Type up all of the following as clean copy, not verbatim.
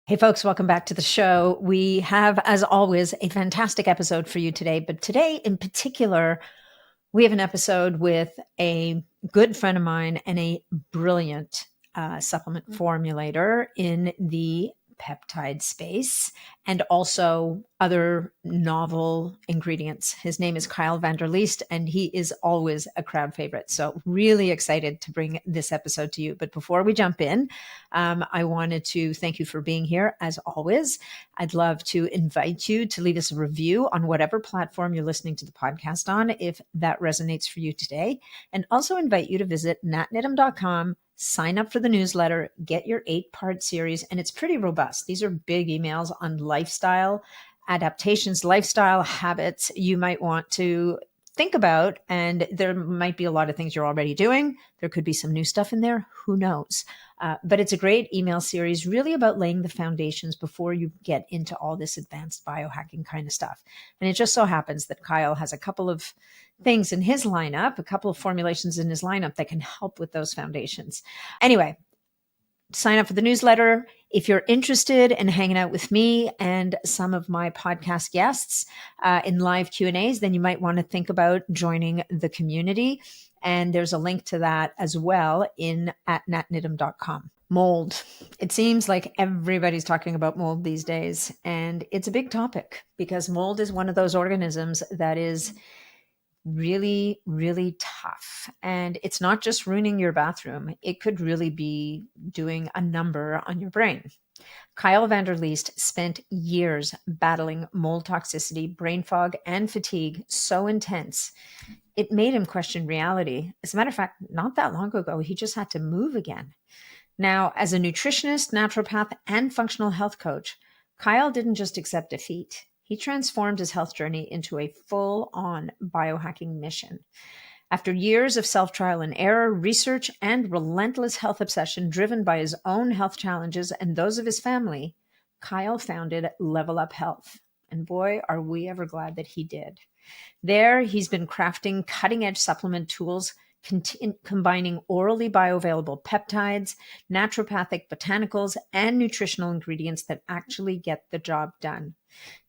Hey folks, welcome back to the show. We have, as always, a fantastic episode for you today. But today in particular, we have an episode with a good friend of mine and a brilliant supplement formulator in the peptide space and also other novel ingredients. His name is Kyal Van Der Leest, and he is always a crowd favorite. So really excited to bring this episode to you. But before we jump in, I wanted to thank you for being here. As always, I'd love to invite you to leave us a review on whatever platform you're listening to the podcast on, if that resonates for you today. And also invite you to visit natnitum.com, sign up for the newsletter, get your 8-part series, and it's pretty robust. These are big emails on lifestyle adaptations, lifestyle habits you might want to think about. And there might be a lot of things you're already doing. There could be some new stuff in there. Who knows? But it's a great email series, really about laying the foundations before you get into all this advanced biohacking kind of stuff. And it just so happens that Kyal has a couple of things in his lineup, a couple of formulations in his lineup that can help with those foundations. Anyway, sign up for the newsletter. If you're interested in hanging out with me and some of my podcast guests in live Q&As, then you might want to think about joining the community. And there's a link to that as well at natnitum.com. Mold. It seems like everybody's talking about mold these days, and it's a big topic because mold is one of those organisms that is really, really tough. And it's not just ruining your bathroom. It could really be doing a number on your brain. Kyal Van Der Leest spent years battling mold toxicity, brain fog, and fatigue so intense, it made him question reality. As a matter of fact, not that long ago, he just had to move again. Now, as a nutritionist, naturopath, and functional health coach, Kyal didn't just accept defeat. He transformed his health journey into a full-on biohacking mission. After years of self-trial and error, research, and relentless health obsession driven by his own health challenges and those of his family, Kyal founded Level Up Health. And boy, are we ever glad that he did. There, he's been crafting cutting-edge supplement tools combining orally bioavailable peptides, naturopathic botanicals, and nutritional ingredients that actually get the job done.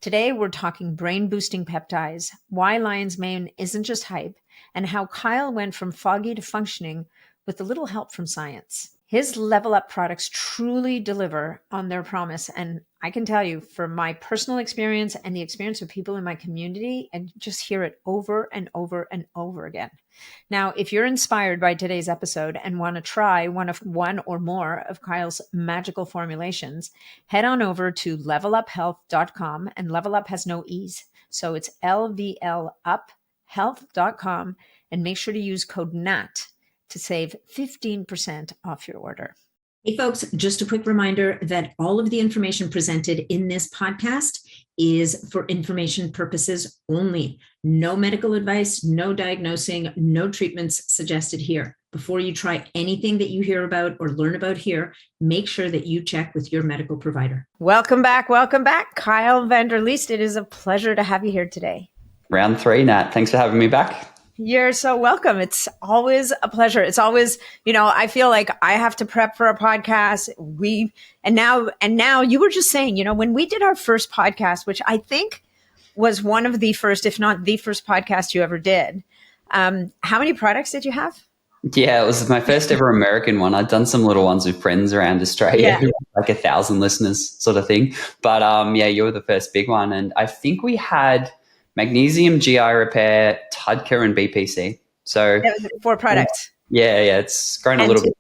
Today, we're talking brain-boosting peptides, why lion's mane isn't just hype, and how Kyal went from foggy to functioning with a little help from science. His Level Up products truly deliver on their promise, and I can tell you from my personal experience and the experience of people in my community, and just hear it over and over and over again. Now, if you're inspired by today's episode and want to try one or more of Kyal's magical formulations, head on over to leveluphealth.com, and Level Up has no E's. So it's lvluphealth.com, and make sure to use code NAT to save 15% off your order. Hey folks, just a quick reminder that all of the information presented in this podcast is for information purposes only. No medical advice, no diagnosing, no treatments suggested here. Before you try anything that you hear about or learn about here, make sure that you check with your medical provider. Welcome back, Kyal Van Der Leest. It is a pleasure to have you here today. Round 3, Nat. Thanks for having me back. You're so welcome. It's always a pleasure. It's always, I feel like I have to prep for a podcast. And now you were just saying, when we did our first podcast, which I think was one of the first, if not the first podcast you ever did. How many products did you have? Yeah, it was my first ever American one. I'd done some little ones with friends around Australia, like 1,000 listeners sort of thing. But you were the first big one. And I think we had magnesium, GI repair, TUDCA, and BPC. So that was 4 products. Yeah, it's grown a little bit.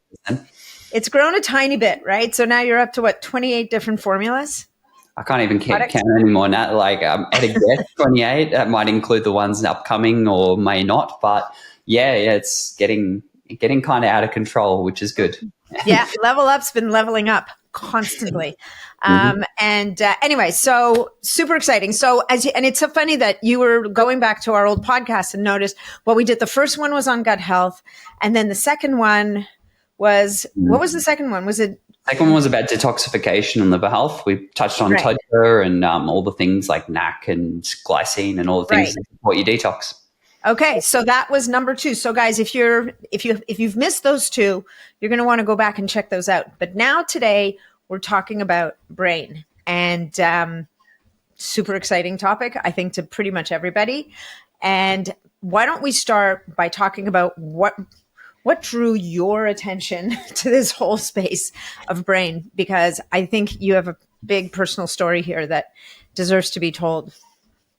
It's grown a tiny bit, right? So now you're up to 28 different formulas? I can't even count anymore now. Like at a guess, 28. That might include the ones upcoming or may not. But it's getting kind of out of control, which is good. Yeah, Level Up's been leveling up constantly. Anyway, so super exciting. So and it's so funny that you were going back to our old podcast and noticed, we did the first one was on gut health. And then the second one was, what was the second one? Was it? Second one was about detoxification and liver health. We touched on TUDCA and all the things like NAC and glycine and all the things that support your detox. Okay, so that was number 2. So guys, if you've missed those 2, you're going to want to go back and check those out. But now today we're talking about brain, and super exciting topic, I think, to pretty much everybody. And why don't we start by talking about what drew your attention to this whole space of brain? Because I think you have a big personal story here that deserves to be told.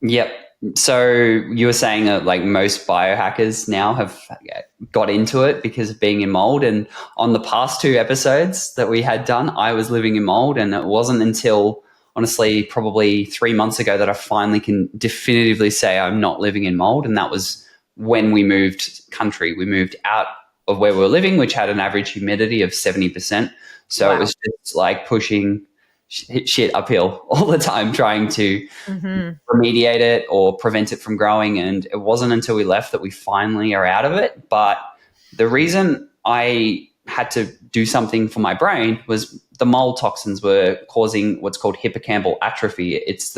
Yep. So you were saying that like most biohackers now have got into it because of being in mold. And on the past 2 episodes that we had done, I was living in mold, and it wasn't until honestly probably 3 months ago that I finally can definitively say I'm not living in mold. And that was when we moved country. We moved out of where we were living, which had an average humidity of 70%. So It was just like pushing shit uphill all the time, trying to remediate it or prevent it from growing. And it wasn't until we left that we finally are out of it. But the reason I had to do something for my brain was the mold toxins were causing what's called hippocampal atrophy. It's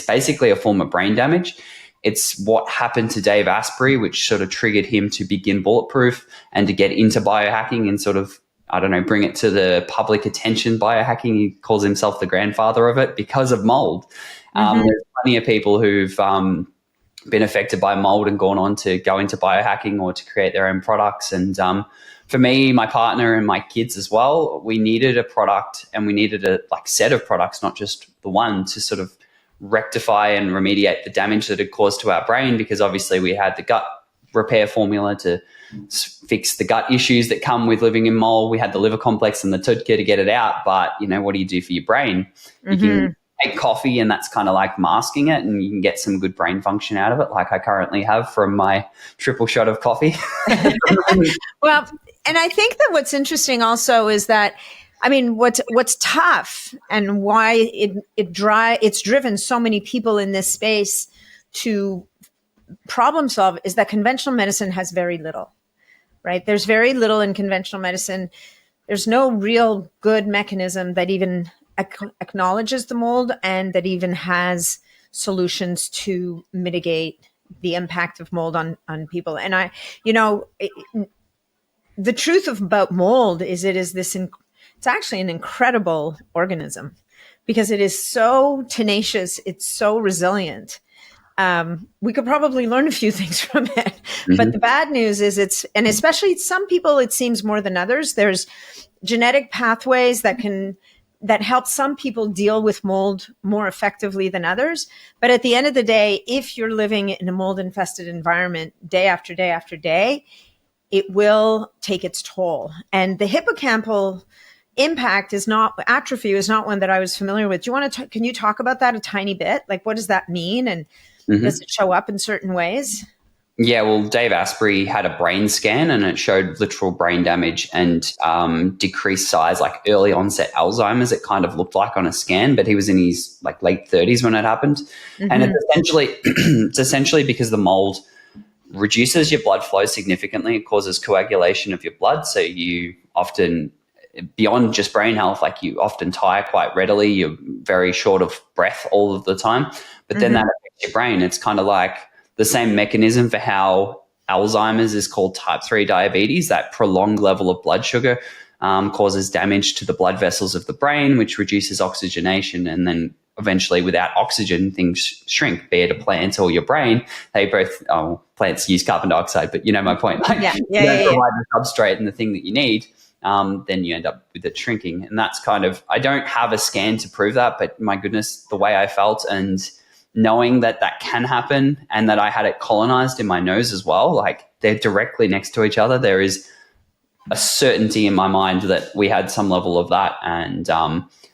basically a form of brain damage. It's what happened to Dave Asprey, which sort of triggered him to begin Bulletproof and to get into biohacking and sort of, I don't know, bring it to the public attention. Biohacking, he calls himself the grandfather of it because of mold. There's plenty of people who've been affected by mold and gone on to go into biohacking or to create their own products. And for me, my partner and my kids as well, we needed a product, and we needed a set of products, not just the one, to sort of rectify and remediate the damage that it caused to our brain, because obviously we had the gut repair formula to fix the gut issues that come with living in mold. We had the liver complex and the tudka to get it out. But, what do you do for your brain? You can take coffee, and that's kind of like masking it, and you can get some good brain function out of it, like I currently have from my triple shot of coffee. Well, and I think that what's interesting also is that, what's tough and why it's driven so many people in this space to problem solve is that conventional medicine has very little, right? There's very little in conventional medicine. There's no real good mechanism that even acknowledges the mold and that even has solutions to mitigate the impact of mold on people. And the truth about mold is it's actually an incredible organism because it is so tenacious. It's so resilient. We could probably learn a few things from it, but the bad news is and especially some people, it seems more than others. There's genetic pathways that help some people deal with mold more effectively than others. But at the end of the day, if you're living in a mold infested environment day after day after day, it will take its toll. And the hippocampal atrophy is not one that I was familiar with. Do you want to, can you talk about that a tiny bit? Like, what does that mean? And does it show up in certain ways? Yeah, well, Dave Asprey had a brain scan, and it showed literal brain damage and decreased size, like early onset Alzheimer's. It kind of looked like on a scan, but he was in his late 30s when it happened. And it's essentially because the mold reduces your blood flow significantly. It causes coagulation of your blood. So you often, beyond just brain health, you often tire quite readily. You're very short of breath all of the time. But then that affects your brain. It's kind of like the same mechanism for how Alzheimer's is called type 3 diabetes. That prolonged level of blood sugar causes damage to the blood vessels of the brain, which reduces oxygenation. And then eventually, without oxygen, things shrink, be it a plant or your brain. They both, plants use carbon dioxide, but you know my point. You don't provide the substrate and the thing that you need, then you end up with it shrinking. And that's kind of, I don't have a scan to prove that, but my goodness, the way I felt and knowing that can happen, and that I had it colonized in my nose as well, they're directly next to each other. There is a certainty in my mind that we had some level of that. And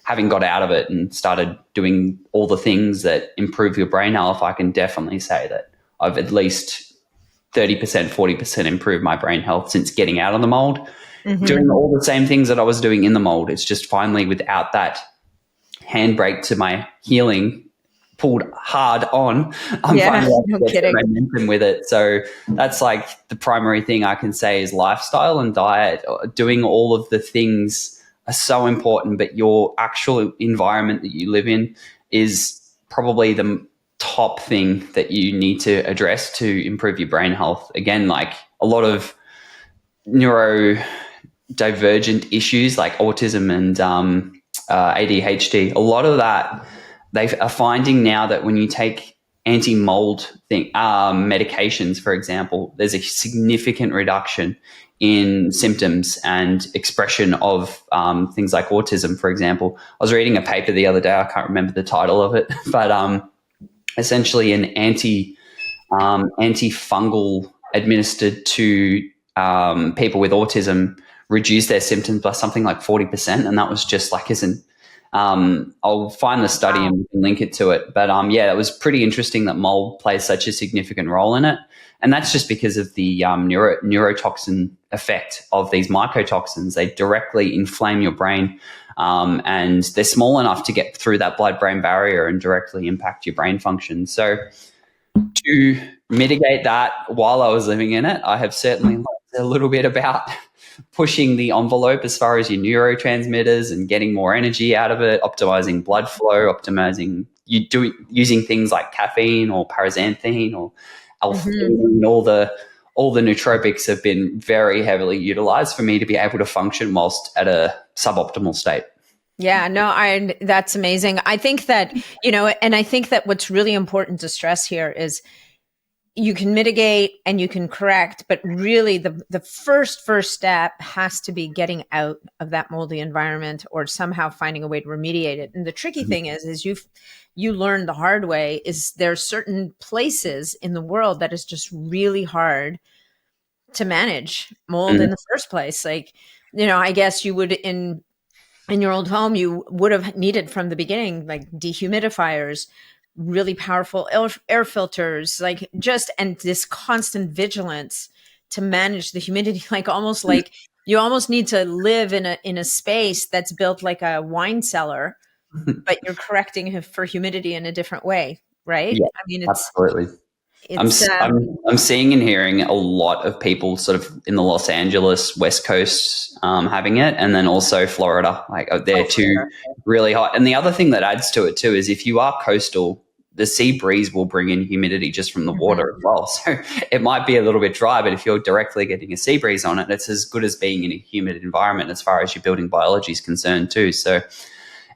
having got out of it and started doing all the things that improve your brain health, I can definitely say that I've at least 30%, 40% improved my brain health since getting out of the mold. Doing all the same things that I was doing in the mold. It's just finally, without that handbrake to my healing pulled hard on, I'm finally getting momentum with it. So that's the primary thing I can say is lifestyle and diet. Doing all of the things are so important, but your actual environment that you live in is probably the top thing that you need to address to improve your brain health. Again, a lot of divergent issues like autism and ADHD, a lot of that they are finding now that when you take anti-mold medications, for example, there's a significant reduction in symptoms and expression of things like autism, for example. I was reading a paper the other day, I can't remember the title of it, but essentially an antifungal administered to people with autism reduced their symptoms by something like 40%. And that was just like, I'll find the study and link it to it. But yeah, it was pretty interesting that mold plays such a significant role in it. And that's just because of the neurotoxin effect of these mycotoxins. They directly inflame your brain, and they're small enough to get through that blood-brain barrier and directly impact your brain function. So to mitigate that while I was living in it, I have certainly learned a little bit about pushing the envelope as far as your neurotransmitters and getting more energy out of it, optimizing blood flow, using things like caffeine or paraxanthine or L-theanine. All the nootropics have been very heavily utilized for me to be able to function whilst at a suboptimal state. Yeah, no, that's amazing. I think that, and I think that what's really important to stress here is you can mitigate and you can correct, but really the first step has to be getting out of that moldy environment or somehow finding a way to remediate it. And the tricky thing is you learn the hard way is there's certain places in the world that is just really hard to manage mold in the first place. Like, I guess you would in your old home, you would have needed from the beginning, like dehumidifiers, really powerful air filters, and this constant vigilance to manage the humidity, almost like you almost need to live in a space that's built like a wine cellar, but you're correcting for humidity in a different way, right? Yeah, I mean, absolutely. I'm seeing and hearing a lot of people sort of in the Los Angeles West Coast having it, and then also Florida. They're two really hot. And the other thing that adds to it too is if you are coastal, the sea breeze will bring in humidity just from the water as well. So it might be a little bit dry, but if you're directly getting a sea breeze on it, it's as good as being in a humid environment as far as your building biology is concerned too. So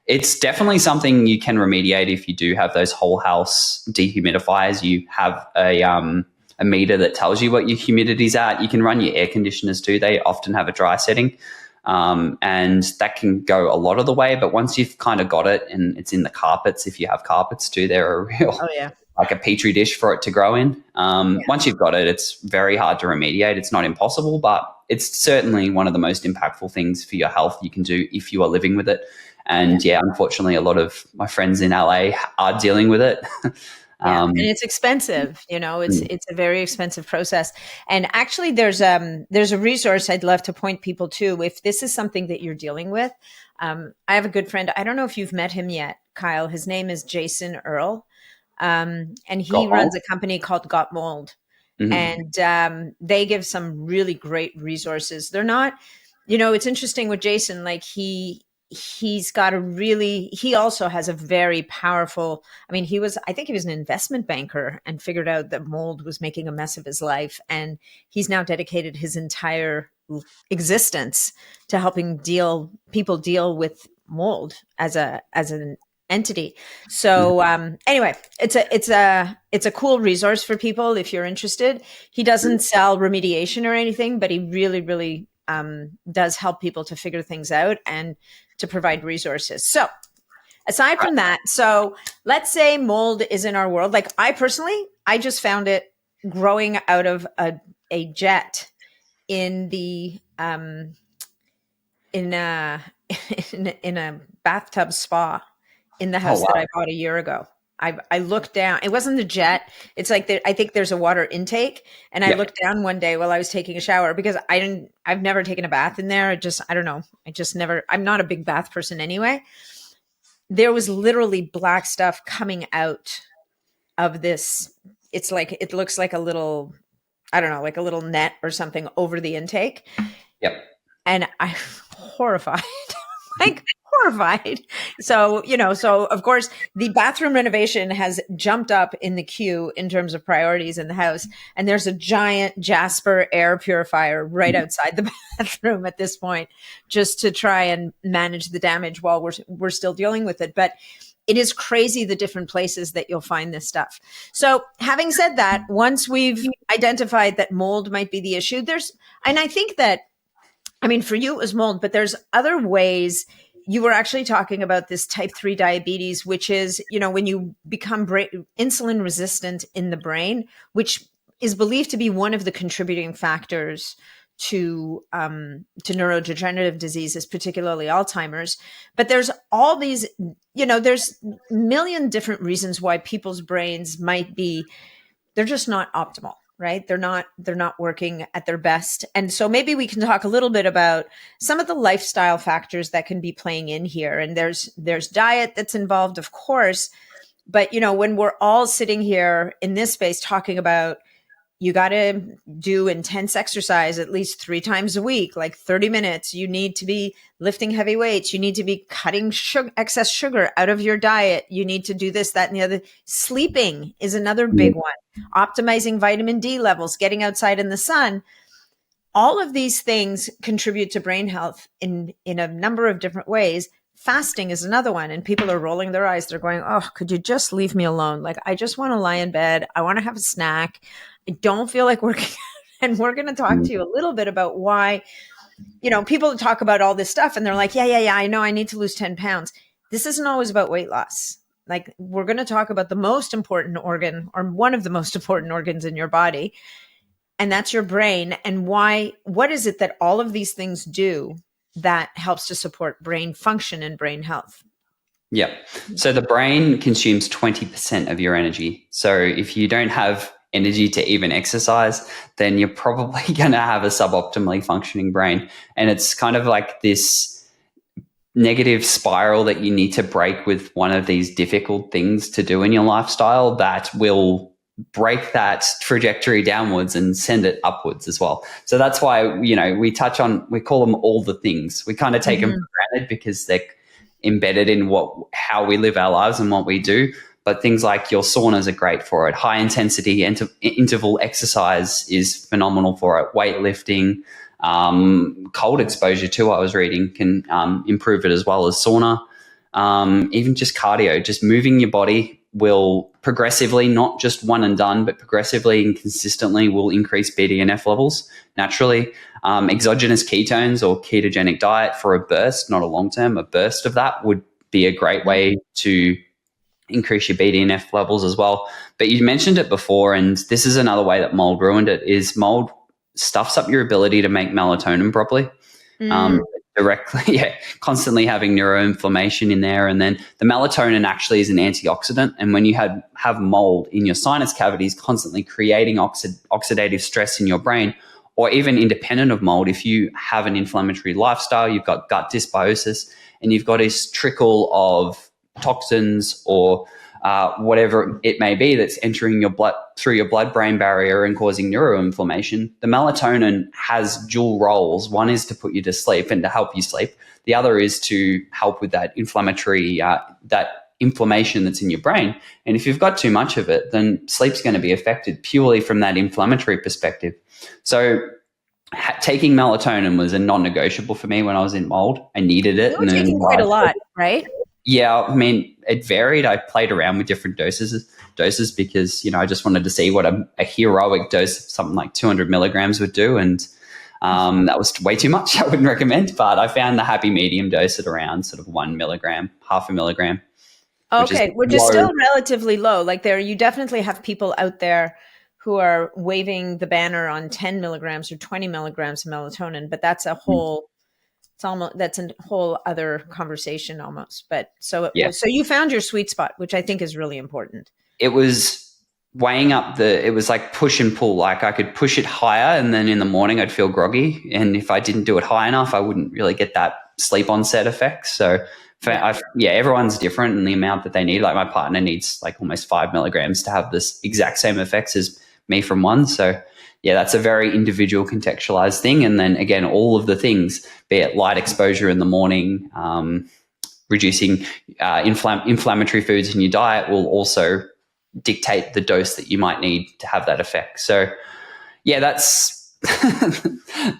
it's definitely something you can remediate if you do have those whole house dehumidifiers. You have a meter that tells you what your humidity's at. You can run your air conditioners too. They often have a dry setting. And that can go a lot of the way. But once you've kind of got it, and it's in the carpets, if you have carpets too, they're a real, like a petri dish for it to grow in. Once you've got it, it's very hard to remediate. It's not impossible, but it's certainly one of the most impactful things for your health you can do if you are living with it. And unfortunately, a lot of my friends in LA are dealing with it. And it's expensive, it's a very expensive process. And actually there's a resource I'd love to point people to if this is something that you're dealing with. I have a good friend. I don't know if you've met him yet, Kyle. His name is Jason Earl. And he runs a company called Got Mold. And they give some really great resources. They're not, it's interesting with Jason, he also has a very powerful, I think he was an investment banker and figured out that mold was making a mess of his life. And he's now dedicated his entire existence to helping people deal with mold as an entity. So anyway, it's a cool resource for people if you're interested. He doesn't sell remediation or anything, but he really, really does help people to figure things out and to provide resources. So aside from that, so let's say mold is in our world. Like I just found it growing out of a jet in the in a bathtub spa in the house that I bought a year ago. I looked down. It wasn't the jet. It's like I think there's a water intake, and I looked down one day while I was taking a shower because I've never taken a bath in there. I don't know. I'm not a big bath person anyway. There was literally black stuff coming out of this. It looks like a little, I don't know, like a little net or something over the intake. Yep. And I'm horrified. horrified. So, so of course the bathroom renovation has jumped up in the queue in terms of priorities in the house. And there's a giant Jasper air purifier right outside the bathroom at this point, just to try and manage the damage while we're still dealing with it. But it is crazy the different places that you'll find this stuff. So having said that, once we've identified that mold might be the issue, and I think that, I mean, for you it was mold, but there's other ways. You were actually talking about this type 3 diabetes, which is, when you become insulin resistant in the brain, which is believed to be one of the contributing factors to neurodegenerative diseases, particularly Alzheimer's. But there's all these, there's a million different reasons why people's brains they're just not optimal, right? They're not working at their best. And so maybe we can talk a little bit about some of the lifestyle factors that can be playing in here. And there's diet that's involved, of course. But, when we're all sitting here in this space talking about, you got to do intense exercise at least 3 times a week, like 30 minutes. You need to be lifting heavy weights. You need to be cutting excess sugar out of your diet. You need to do this, that, and the other. Sleeping is another big one. Optimizing vitamin D levels, getting outside in the sun. All of these things contribute to brain health in a number of different ways. Fasting is another one. And people are rolling their eyes. They're going, oh, could you just leave me alone? Like, I just want to lie in bed. I want to have a snack. I don't feel like working. And we're going to talk to you a little bit about why, people talk about all this stuff and they're like, yeah, I know I need to lose 10 pounds. This isn't always about weight loss. Like, we're going to talk about the most important organ, or one of the most important organs in your body. And that's your brain. And what is it that all of these things do that helps to support brain function and brain health? Yeah. So the brain consumes 20% of your energy. So if you don't have energy to even exercise, then you're probably going to have a suboptimally functioning brain. And it's kind of like this negative spiral that you need to break with one of these difficult things to do in your lifestyle that will break that trajectory downwards and send it upwards as well. So that's why, we call them all the things. We kind of take them for granted because they're embedded in how we live our lives and what we do. But things like your saunas are great for it. High intensity interval exercise is phenomenal for it. Weightlifting, cold exposure too, I was reading, can improve it as well as sauna. Even just cardio, just moving your body will progressively, not just one and done, but progressively and consistently will increase BDNF levels naturally. Exogenous ketones or ketogenic diet for a burst, not a long term, a burst of that would be a great way to increase your BDNF levels as well. But you mentioned it before, and this is another way that mold ruined it, is mold stuffs up your ability to make melatonin properly. Directly, constantly having neuroinflammation in there. And then the melatonin actually is an antioxidant. And when you have mold in your sinus cavities constantly creating oxidative stress in your brain, or even independent of mold, if you have an inflammatory lifestyle, you've got gut dysbiosis, and you've got this trickle of toxins or whatever it may be that's entering your blood through your blood-brain barrier and causing neuroinflammation. The melatonin has dual roles. One is to put you to sleep and to help you sleep. The other is to help with that inflammation that's in your brain. And if you've got too much of it, then sleep's going to be affected purely from that inflammatory perspective. So taking melatonin was a non-negotiable for me when I was in mold. I needed it. You were taking quite a lot, right? Yeah, I mean, it varied. I played around with different doses because, I just wanted to see what a heroic dose of something like 200 milligrams would do. And that was way too much. I wouldn't recommend, but I found the happy medium dose at around sort of 1 milligram, half a milligram. Okay, which is still relatively low. Like you definitely have people out there who are waving the banner on 10 milligrams or 20 milligrams of melatonin, but that's a whole... that's a whole other conversation almost. But so you found your sweet spot, which I think is really important. It was weighing up it was like push and pull. Like I could push it higher and then in the morning I'd feel groggy. And if I didn't do it high enough, I wouldn't really get that sleep onset effect. So everyone's different in the amount that they need. Like my partner needs like almost 5 milligrams to have this exact same effects as me from 1. So yeah, that's a very individual contextualized thing. And then again, all of the things, be it light exposure in the morning, reducing inflammatory foods in your diet will also dictate the dose that you might need to have that effect. So yeah, that's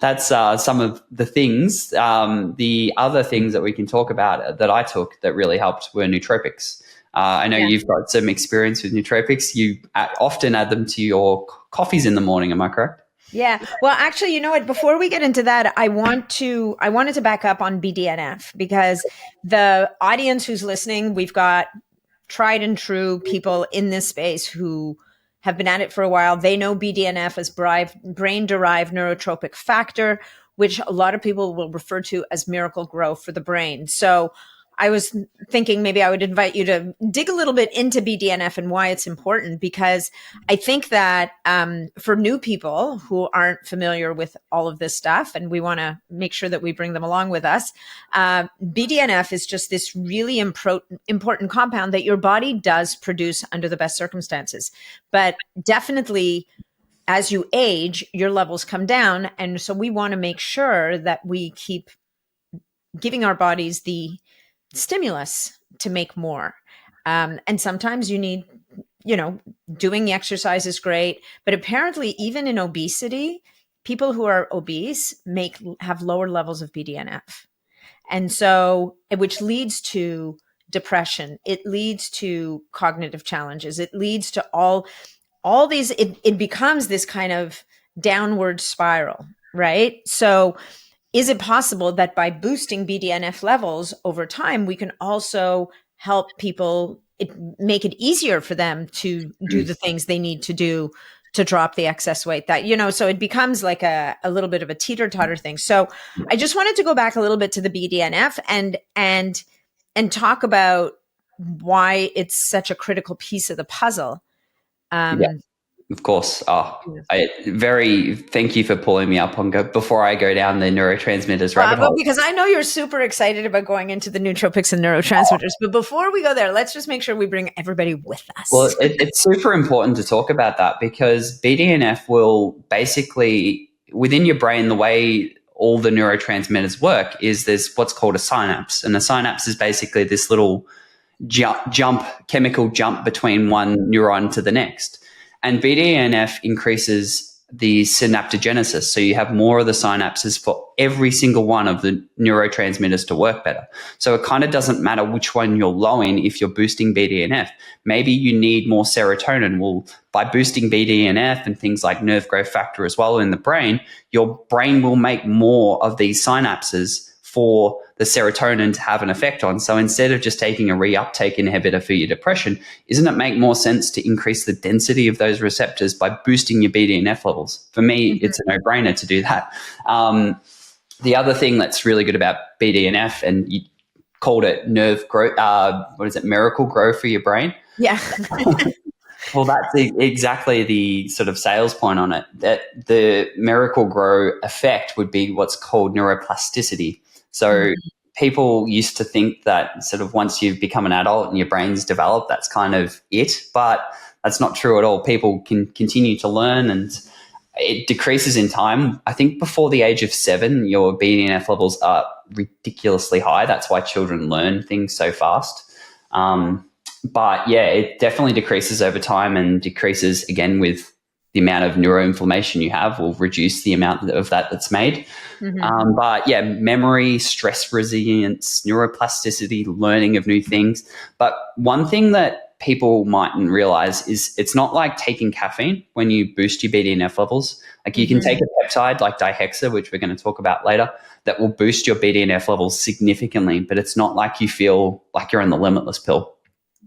that's some of the things. The other things that we can talk about that I took that really helped were nootropics. I know you've got some experience with nootropics. You often add them to your coffees in the morning. Am I correct? Yeah. Well, actually, you know what? Before we get into that, I wanted to back up on BDNF, because the audience who's listening, we've got tried and true people in this space who have been at it for a while. They know BDNF as brain-derived neurotropic factor, which a lot of people will refer to as miracle grow for the brain. So I was thinking maybe I would invite you to dig a little bit into BDNF and why it's important, because I think that for new people who aren't familiar with all of this stuff, and we want to make sure that we bring them along with us, BDNF is just this really important compound that your body does produce under the best circumstances. But definitely, as you age, your levels come down. And so we want to make sure that we keep giving our bodies the stimulus to make more. And sometimes you need, doing the exercise is great, but apparently even in obesity, people who are obese have lower levels of BDNF. And so, which leads to depression. It leads to cognitive challenges. It leads to all these, it becomes this kind of downward spiral, right? So is it possible that by boosting BDNF levels over time, we can also help people, make it easier for them to do the things they need to do to drop the excess weight so it becomes like a little bit of a teeter-totter thing. So I just wanted to go back a little bit to the BDNF and talk about why it's such a critical piece of the puzzle. Of course. Thank you for pulling me up before I go down the neurotransmitters rabbit hole. Because I know you're super excited about going into the nootropics and neurotransmitters. But before we go there, let's just make sure we bring everybody with us. Well, it's super important to talk about that, because BDNF will basically, within your brain, the way all the neurotransmitters work is there's what's called a synapse. And a synapse is basically this little chemical jump between one neuron to the next. And BDNF increases the synaptogenesis. So you have more of the synapses for every single one of the neurotransmitters to work better. So it kind of doesn't matter which one you're low in if you're boosting BDNF. Maybe you need more serotonin. Well, by boosting BDNF and things like nerve growth factor as well in the brain, your brain will make more of these synapses for the serotonin to have an effect on. So instead of just taking a reuptake inhibitor for your depression, isn't it make more sense to increase the density of those receptors by boosting your BDNF levels? For me, it's a no-brainer to do that. The other thing that's really good about BDNF, and you called it nerve growth, miracle grow for your brain? Yeah. Well, that's exactly the sort of sales point on it. That the miracle grow effect would be what's called neuroplasticity. So people used to think that sort of once you've become an adult and your brain's developed, that's kind of it. But that's not true at all. People can continue to learn, and it decreases in time. I think before the age of 7, your BDNF levels are ridiculously high. That's why children learn things so fast. But yeah, it definitely decreases over time, and decreases again with the amount of neuroinflammation you have will reduce the amount of that's made. But yeah, memory, stress resilience, neuroplasticity, learning of new things. But one thing that people mightn't realize is it's not like taking caffeine when you boost your BDNF levels. Like you can take a peptide like dihexa, which we're going to talk about later, that will boost your BDNF levels significantly, but it's not like you feel like you're on the limitless pill.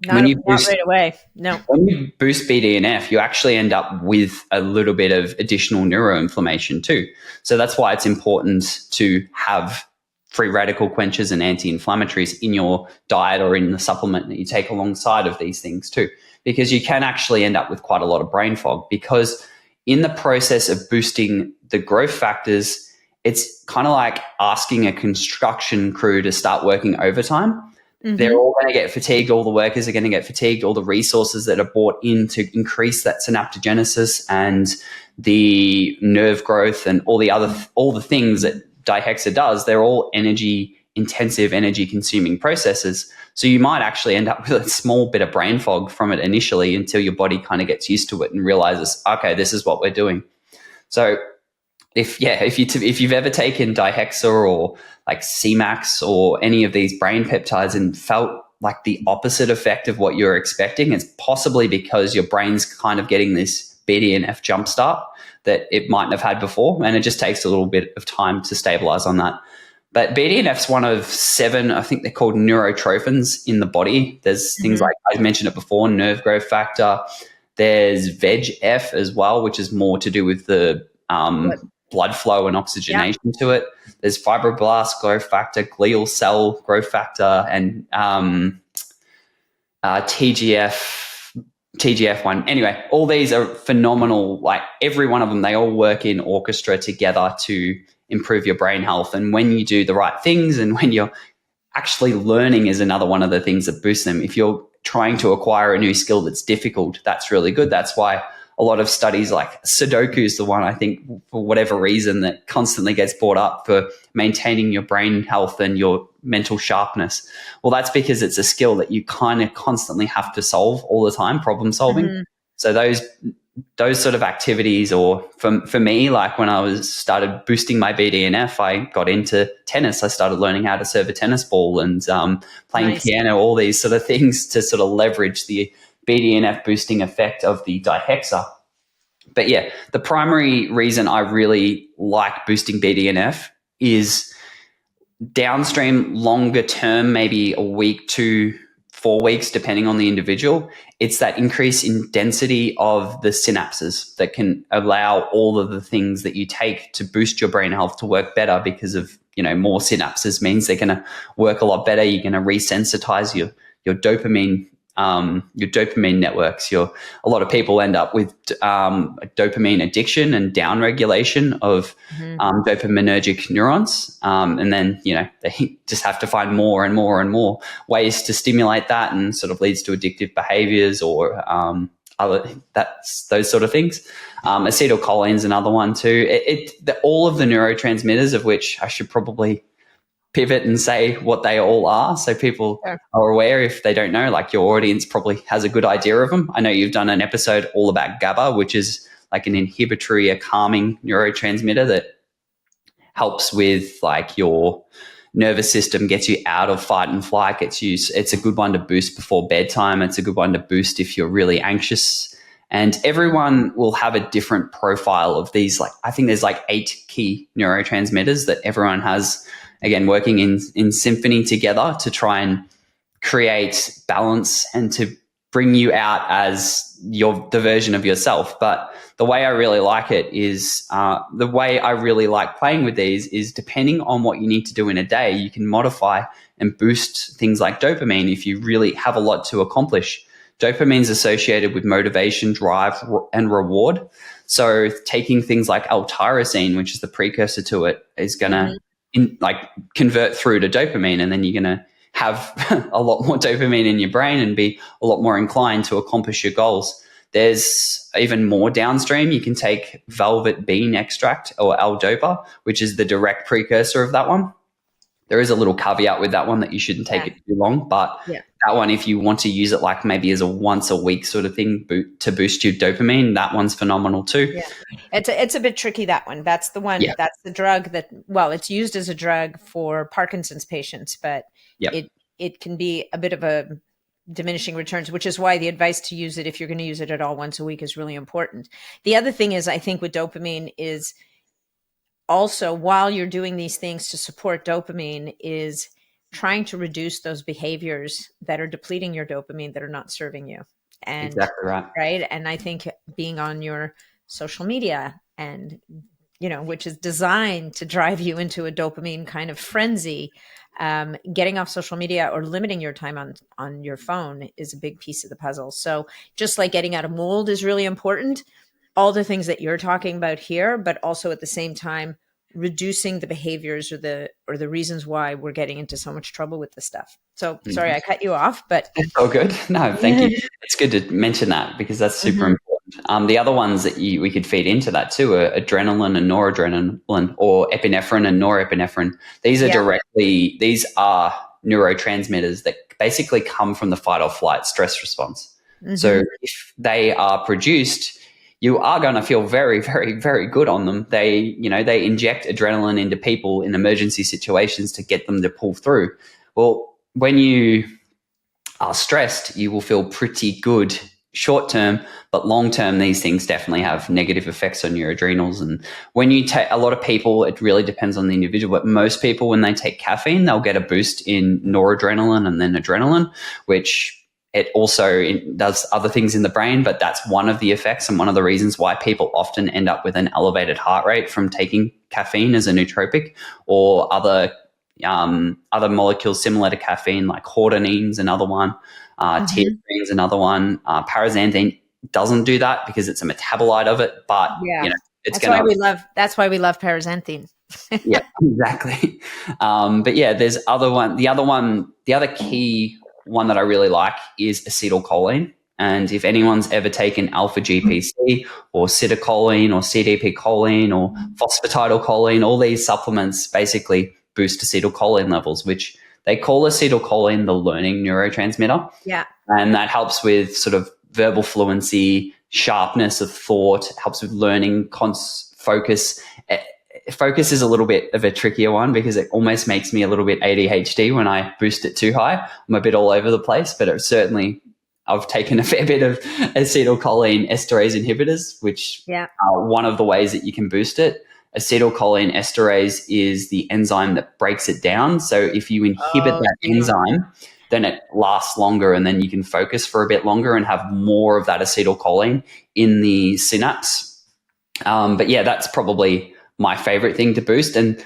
Not right away. No. When you boost BDNF, you actually end up with a little bit of additional neuroinflammation too. So that's why it's important to have free radical quenchers and anti-inflammatories in your diet or in the supplement that you take alongside of these things too, because you can actually end up with quite a lot of brain fog, because in the process of boosting the growth factors, it's kind of like asking a construction crew to start working overtime. They're all going to get fatigued. All the workers are going to get fatigued. All the resources that are brought in to increase that synaptogenesis and the nerve growth and all the things that dihexa does, they're all energy intensive energy consuming processes. So you might actually end up with a small bit of brain fog from it initially until your body kind of gets used to it and realizes, okay, this is what we're doing. So if you've ever taken Dihexa or like Cmax or any of these brain peptides and felt like the opposite effect of what you're expecting, it's possibly because your brain's kind of getting this BDNF jumpstart that it mightn't have had before, and it just takes a little bit of time to stabilize on that. But BDNF's one of 7, I think they're called neurotrophins in the body. There's things like, I mentioned it before, nerve growth factor. There's VEGF as well, which is more to do with the blood flow and oxygenation to it. There's fibroblast growth factor, glial cell growth factor, and TGF1. Anyway, all these are phenomenal. Like every one of them, they all work in orchestra together to improve your brain health. And when you do the right things and when you're actually learning is another one of the things that boosts them. If you're trying to acquire a new skill that's difficult, that's really good. That's why a lot of studies like Sudoku is the one, I think, for whatever reason, that constantly gets brought up for maintaining your brain health and your mental sharpness. Well, that's because it's a skill that you kind of constantly have to solve all the time, problem solving. So those sort of activities, or for me, like when I started boosting my BDNF, I got into tennis. I started learning how to serve a tennis ball and playing piano, all these sort of things to sort of leverage the BDNF boosting effect of the Dihexa. But yeah, the primary reason I really like boosting BDNF is downstream, longer term, maybe a week to 4 weeks, depending on the individual. It's that increase in density of the synapses that can allow all of the things that you take to boost your brain health to work better, because of, more synapses means they're going to work a lot better. You're going to resensitize your dopamine networks. A lot of people end up with dopamine addiction and downregulation of dopaminergic neurons, and then they just have to find more and more and more ways to stimulate that, and sort of leads to addictive behaviors or those sort of things. Acetylcholine's another one too. All of the neurotransmitters, of which I should probably pivot and say what they all are, so people are aware. If they don't know, like your audience probably has a good idea of them. I know you've done an episode all about GABA, which is like an inhibitory, a calming neurotransmitter that helps with like your nervous system, gets you out of fight and flight, it's a good one to boost before bedtime. It's a good one to boost if you're really anxious. And everyone will have a different profile of these. Like, I think there's like 8 key neurotransmitters that everyone has, again, working in symphony together to try and create balance and to bring you out as the version of yourself. But the way I really like it is the way I really like playing with these is, depending on what you need to do in a day, you can modify and boost things like dopamine if you really have a lot to accomplish. Dopamine is associated with motivation, drive, and reward. So taking things like L-tyrosine, which is the precursor to it, is going to convert through to dopamine, and then you're going to have a lot more dopamine in your brain and be a lot more inclined to accomplish your goals. There's even more downstream. You can take velvet bean extract, or L-dopa, which is the direct precursor of that one. There is a little caveat with that one that you shouldn't take it too long, but that one, if you want to use it like maybe as a once a week sort of thing to boost your dopamine, that one's phenomenal too. Yeah, it's a bit tricky, that one. That's the one. Yeah. That's the drug that, well, it's used as a drug for Parkinson's patients, but it can be a bit of a diminishing returns, which is why the advice to use it, if you're going to use it at all once a week, is really important. The other thing is, I think with dopamine is also, while you're doing these things to support dopamine, is trying to reduce those behaviors that are depleting your dopamine, that are not serving you. And exactly right. Right. And I think being on your social media, and, which is designed to drive you into a dopamine kind of frenzy, getting off social media or limiting your time on your phone is a big piece of the puzzle. So just like getting out of mold is really important, all the things that you're talking about here, but also at the same time, reducing the behaviors or the reasons why we're getting into so much trouble with this stuff. So sorry, I cut you off, but it's all good. No, thank you. It's good to mention that, because that's super important. The other ones that we could feed into that too are adrenaline and noradrenaline, or epinephrine and norepinephrine. These are neurotransmitters that basically come from the fight or flight stress response. So if they are produced, you are going to feel very, very, very good on them. They inject adrenaline into people in emergency situations to get them to pull through. Well, when you are stressed, you will feel pretty good short term, but long term, these things definitely have negative effects on your adrenals. And when you take a lot of people, it really depends on the individual, but most people, when they take caffeine, they'll get a boost in noradrenaline and then adrenaline, which it also does other things in the brain, but that's one of the effects and one of the reasons why people often end up with an elevated heart rate from taking caffeine as a nootropic, or other molecules similar to caffeine, like hortonine's another one, teobrine's another one. Paraxanthine doesn't do that because it's a metabolite of it, but it's that's why we love paraxanthine. Yeah, exactly. But yeah, there's other one. The other key one that I really like is acetylcholine. And if anyone's ever taken alpha GPC or citicoline or CDP choline or phosphatidylcholine, all these supplements basically boost acetylcholine levels, which they call acetylcholine the learning neurotransmitter. Yeah. And that helps with sort of verbal fluency, sharpness of thought, helps with learning, focus. Focus is a little bit of a trickier one because it almost makes me a little bit ADHD when I boost it too high. I'm a bit all over the place, but I've taken a fair bit of acetylcholine esterase inhibitors, which are one of the ways that you can boost it. Acetylcholine esterase is the enzyme that breaks it down. So if you inhibit that enzyme, then it lasts longer, and then you can focus for a bit longer and have more of that acetylcholine in the synapse. But yeah, that's probably my favorite thing to boost. And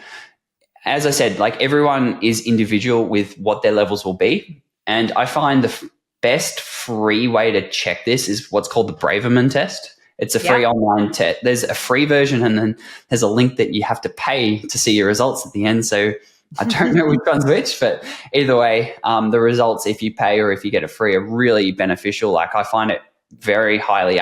as I said, like, everyone is individual with what their levels will be. And I find the best free way to check this is what's called the Braverman test. It's a free online test. There's a free version, and then there's a link that you have to pay to see your results at the end. So I don't know which one's which, but either way, the results, if you pay or if you get it free, are really beneficial. Like, I find it highly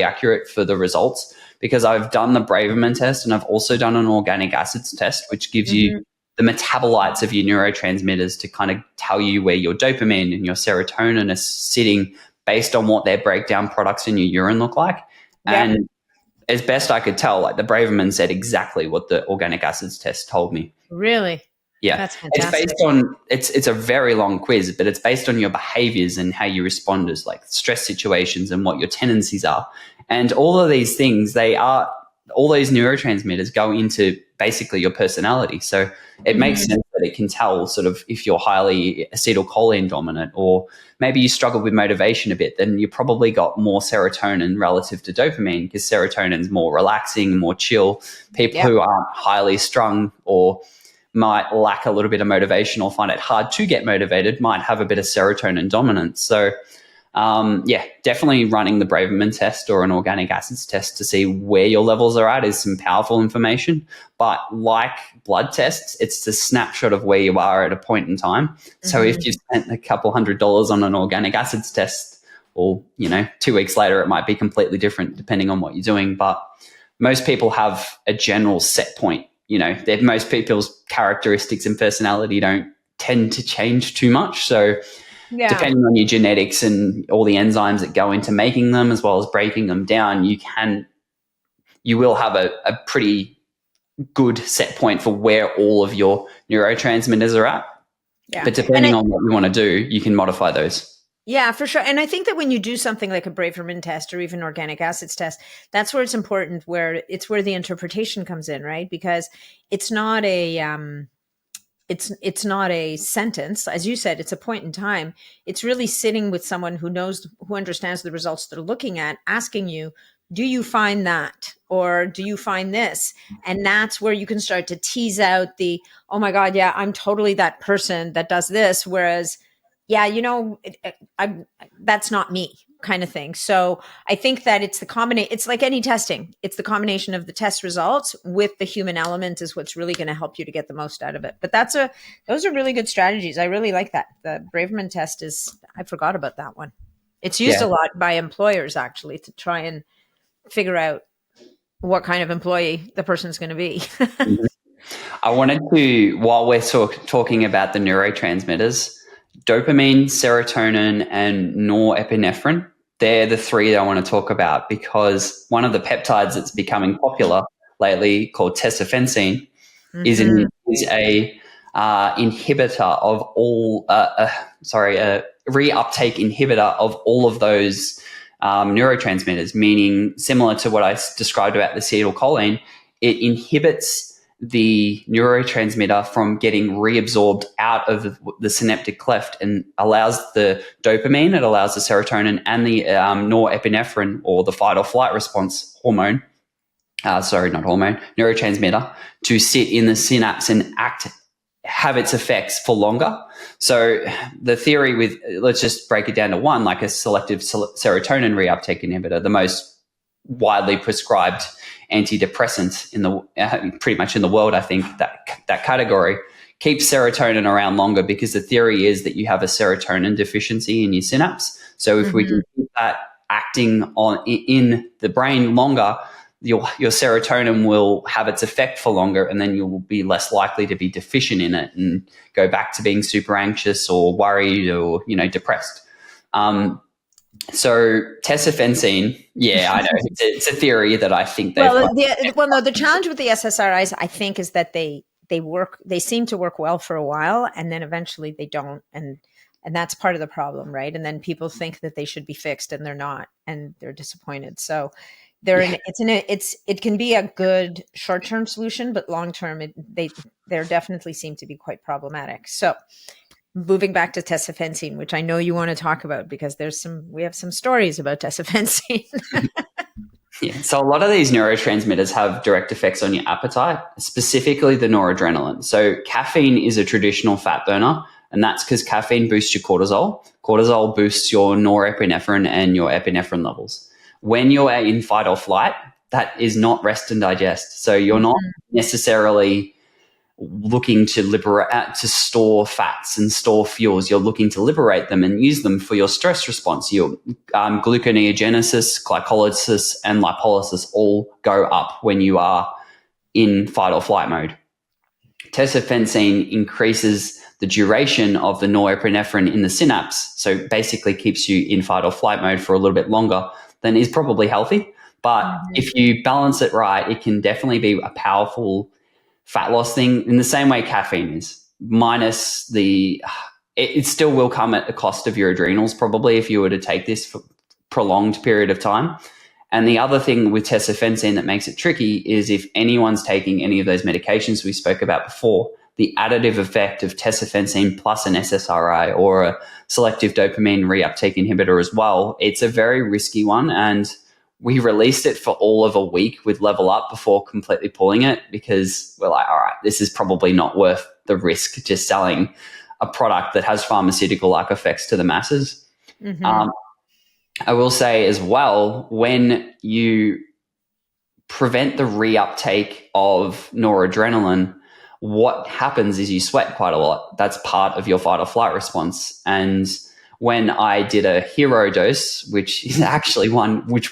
accurate for the results, because I've done the Braverman test and I've also done an organic acids test, which gives you the metabolites of your neurotransmitters to kind of tell you where your dopamine and your serotonin is sitting based on what their breakdown products in your urine look like. And as best I could tell, like, the Braverman said exactly what the organic acids test told me. Really? Yeah. That's fantastic. It's based on, it's a very long quiz, but it's based on your behaviors and how you respond to, like, stress situations and what your tendencies are. And all of these things, all those neurotransmitters go into basically your personality. So it makes sense that it can tell sort of if you're highly acetylcholine dominant, or maybe you struggle with motivation a bit, then you probably got more serotonin relative to dopamine, because serotonin is more relaxing, more chill. People who aren't highly strung or might lack a little bit of motivation or find it hard to get motivated might have a bit of serotonin dominance. So definitely running the Braverman test or an organic acids test to see where your levels are at is some powerful information. But like blood tests, it's a snapshot of where you are at a point in time. So if you've spent a couple $100 on an organic acids test, or, 2 weeks later, it might be completely different depending on what you're doing. But most people have a general set point. Most people's characteristics and personality don't tend to change too much. So depending on your genetics and all the enzymes that go into making them, as well as breaking them down, you will have a pretty good set point for where all of your neurotransmitters are at. Yeah. But depending on what you want to do, you can modify those. Yeah, for sure. And I think that when you do something like a Braverman test or even organic acids test, that's where it's important, where the interpretation comes in, right? Because it's not a it's not a sentence. As you said, it's a point in time. It's really sitting with someone who understands the results they're looking at, asking you, do you find that? Or do you find this? And that's where you can start to tease out the, oh my God, yeah, I'm totally that person that does this. Whereas, yeah, that's not me, kind of thing. So I think that it's the combination. It's like any testing. It's the combination of the test results with the human element is what's really going to help you to get the most out of it. But those are really good strategies. I really like that. The Braverman test I forgot about that one. It's used a lot by employers, actually, to try and figure out what kind of employee the person's going to be. I wanted to, while we're talking about the neurotransmitters, dopamine, serotonin, and norepinephrine, they're the three that I want to talk about, because one of the peptides that's becoming popular lately, called Tessa Fensin, is a inhibitor of all, reuptake inhibitor of all of those neurotransmitters, meaning similar to what I described about the acetylcholine, it inhibits the neurotransmitter from getting reabsorbed out of the synaptic cleft and allows the dopamine, it allows the serotonin and the norepinephrine, or the fight or flight response hormone, neurotransmitter, to sit in the synapse and have its effects for longer. So the theory with, let's just break it down to one, like a selective serotonin reuptake inhibitor, the most widely prescribed antidepressant in the pretty much in the world, I think, that category keeps serotonin around longer, because the theory is that you have a serotonin deficiency in your synapse. So if we can keep that acting in the brain longer, your serotonin will have its effect for longer, and then you will be less likely to be deficient in it and go back to being super anxious or worried or depressed. So Tessa Fensin, I know it's a theory that I think they've the challenge with the SSRIs, I think, is that they seem to work well for a while, and then eventually they don't, and that's part of the problem, right? And then people think that they should be fixed, and they're not, and they're disappointed. So it can be a good short-term solution, but long-term they definitely seem to be quite problematic. So moving back to Tessa Fensin, which I know you want to talk about, because we have some stories about Tessa Fensin. So a lot of these neurotransmitters have direct effects on your appetite, specifically the noradrenaline. So caffeine is a traditional fat burner, and that's because caffeine boosts your cortisol. Cortisol boosts your norepinephrine and your epinephrine levels. When you're in fight or flight, that is not rest and digest. So you're not necessarily looking to store fats and store fuels. You're looking to liberate them and use them for your stress response. Your gluconeogenesis, glycolysis, and lipolysis all go up when you are in fight or flight mode. Tessa Fensin increases the duration of the norepinephrine in the synapse, so basically keeps you in fight or flight mode for a little bit longer than is probably healthy. But if you balance it right, it can definitely be a powerful fat loss thing in the same way caffeine is, minus it still will come at the cost of your adrenals probably if you were to take this for prolonged period of time. And the other thing with Tessa Fensin that makes it tricky is if anyone's taking any of those medications we spoke about before, the additive effect of Tessa Fensin plus an SSRI or a selective dopamine reuptake inhibitor as well, it's a very risky one. And we released it for all of a week with Level Up before completely pulling it, because we're like, all right, this is probably not worth the risk just selling a product that has pharmaceutical-like effects to the masses. I will say as well, when you prevent the reuptake of noradrenaline, what happens is you sweat quite a lot. That's part of your fight or flight response. And when I did a hero dose, which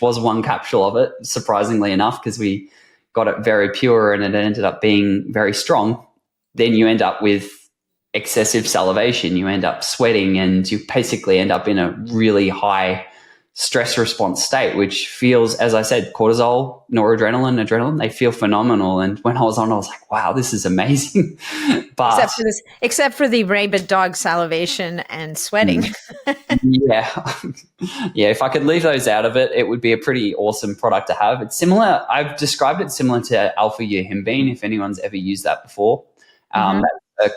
was one capsule of it, surprisingly enough, because we got it very pure and it ended up being very strong, then you end up with excessive salivation. You end up sweating and you basically end up in a really high stress response state, which feels, as I said, cortisol, noradrenaline, adrenaline, they feel phenomenal. And when I was on, I was like, wow, this is amazing. But except for the rabid dog salivation and sweating. Yeah. If I could leave those out of it, it would be a pretty awesome product to have. It's similar. I've described it similar to alpha-yohimbine, if anyone's ever used that before. That's a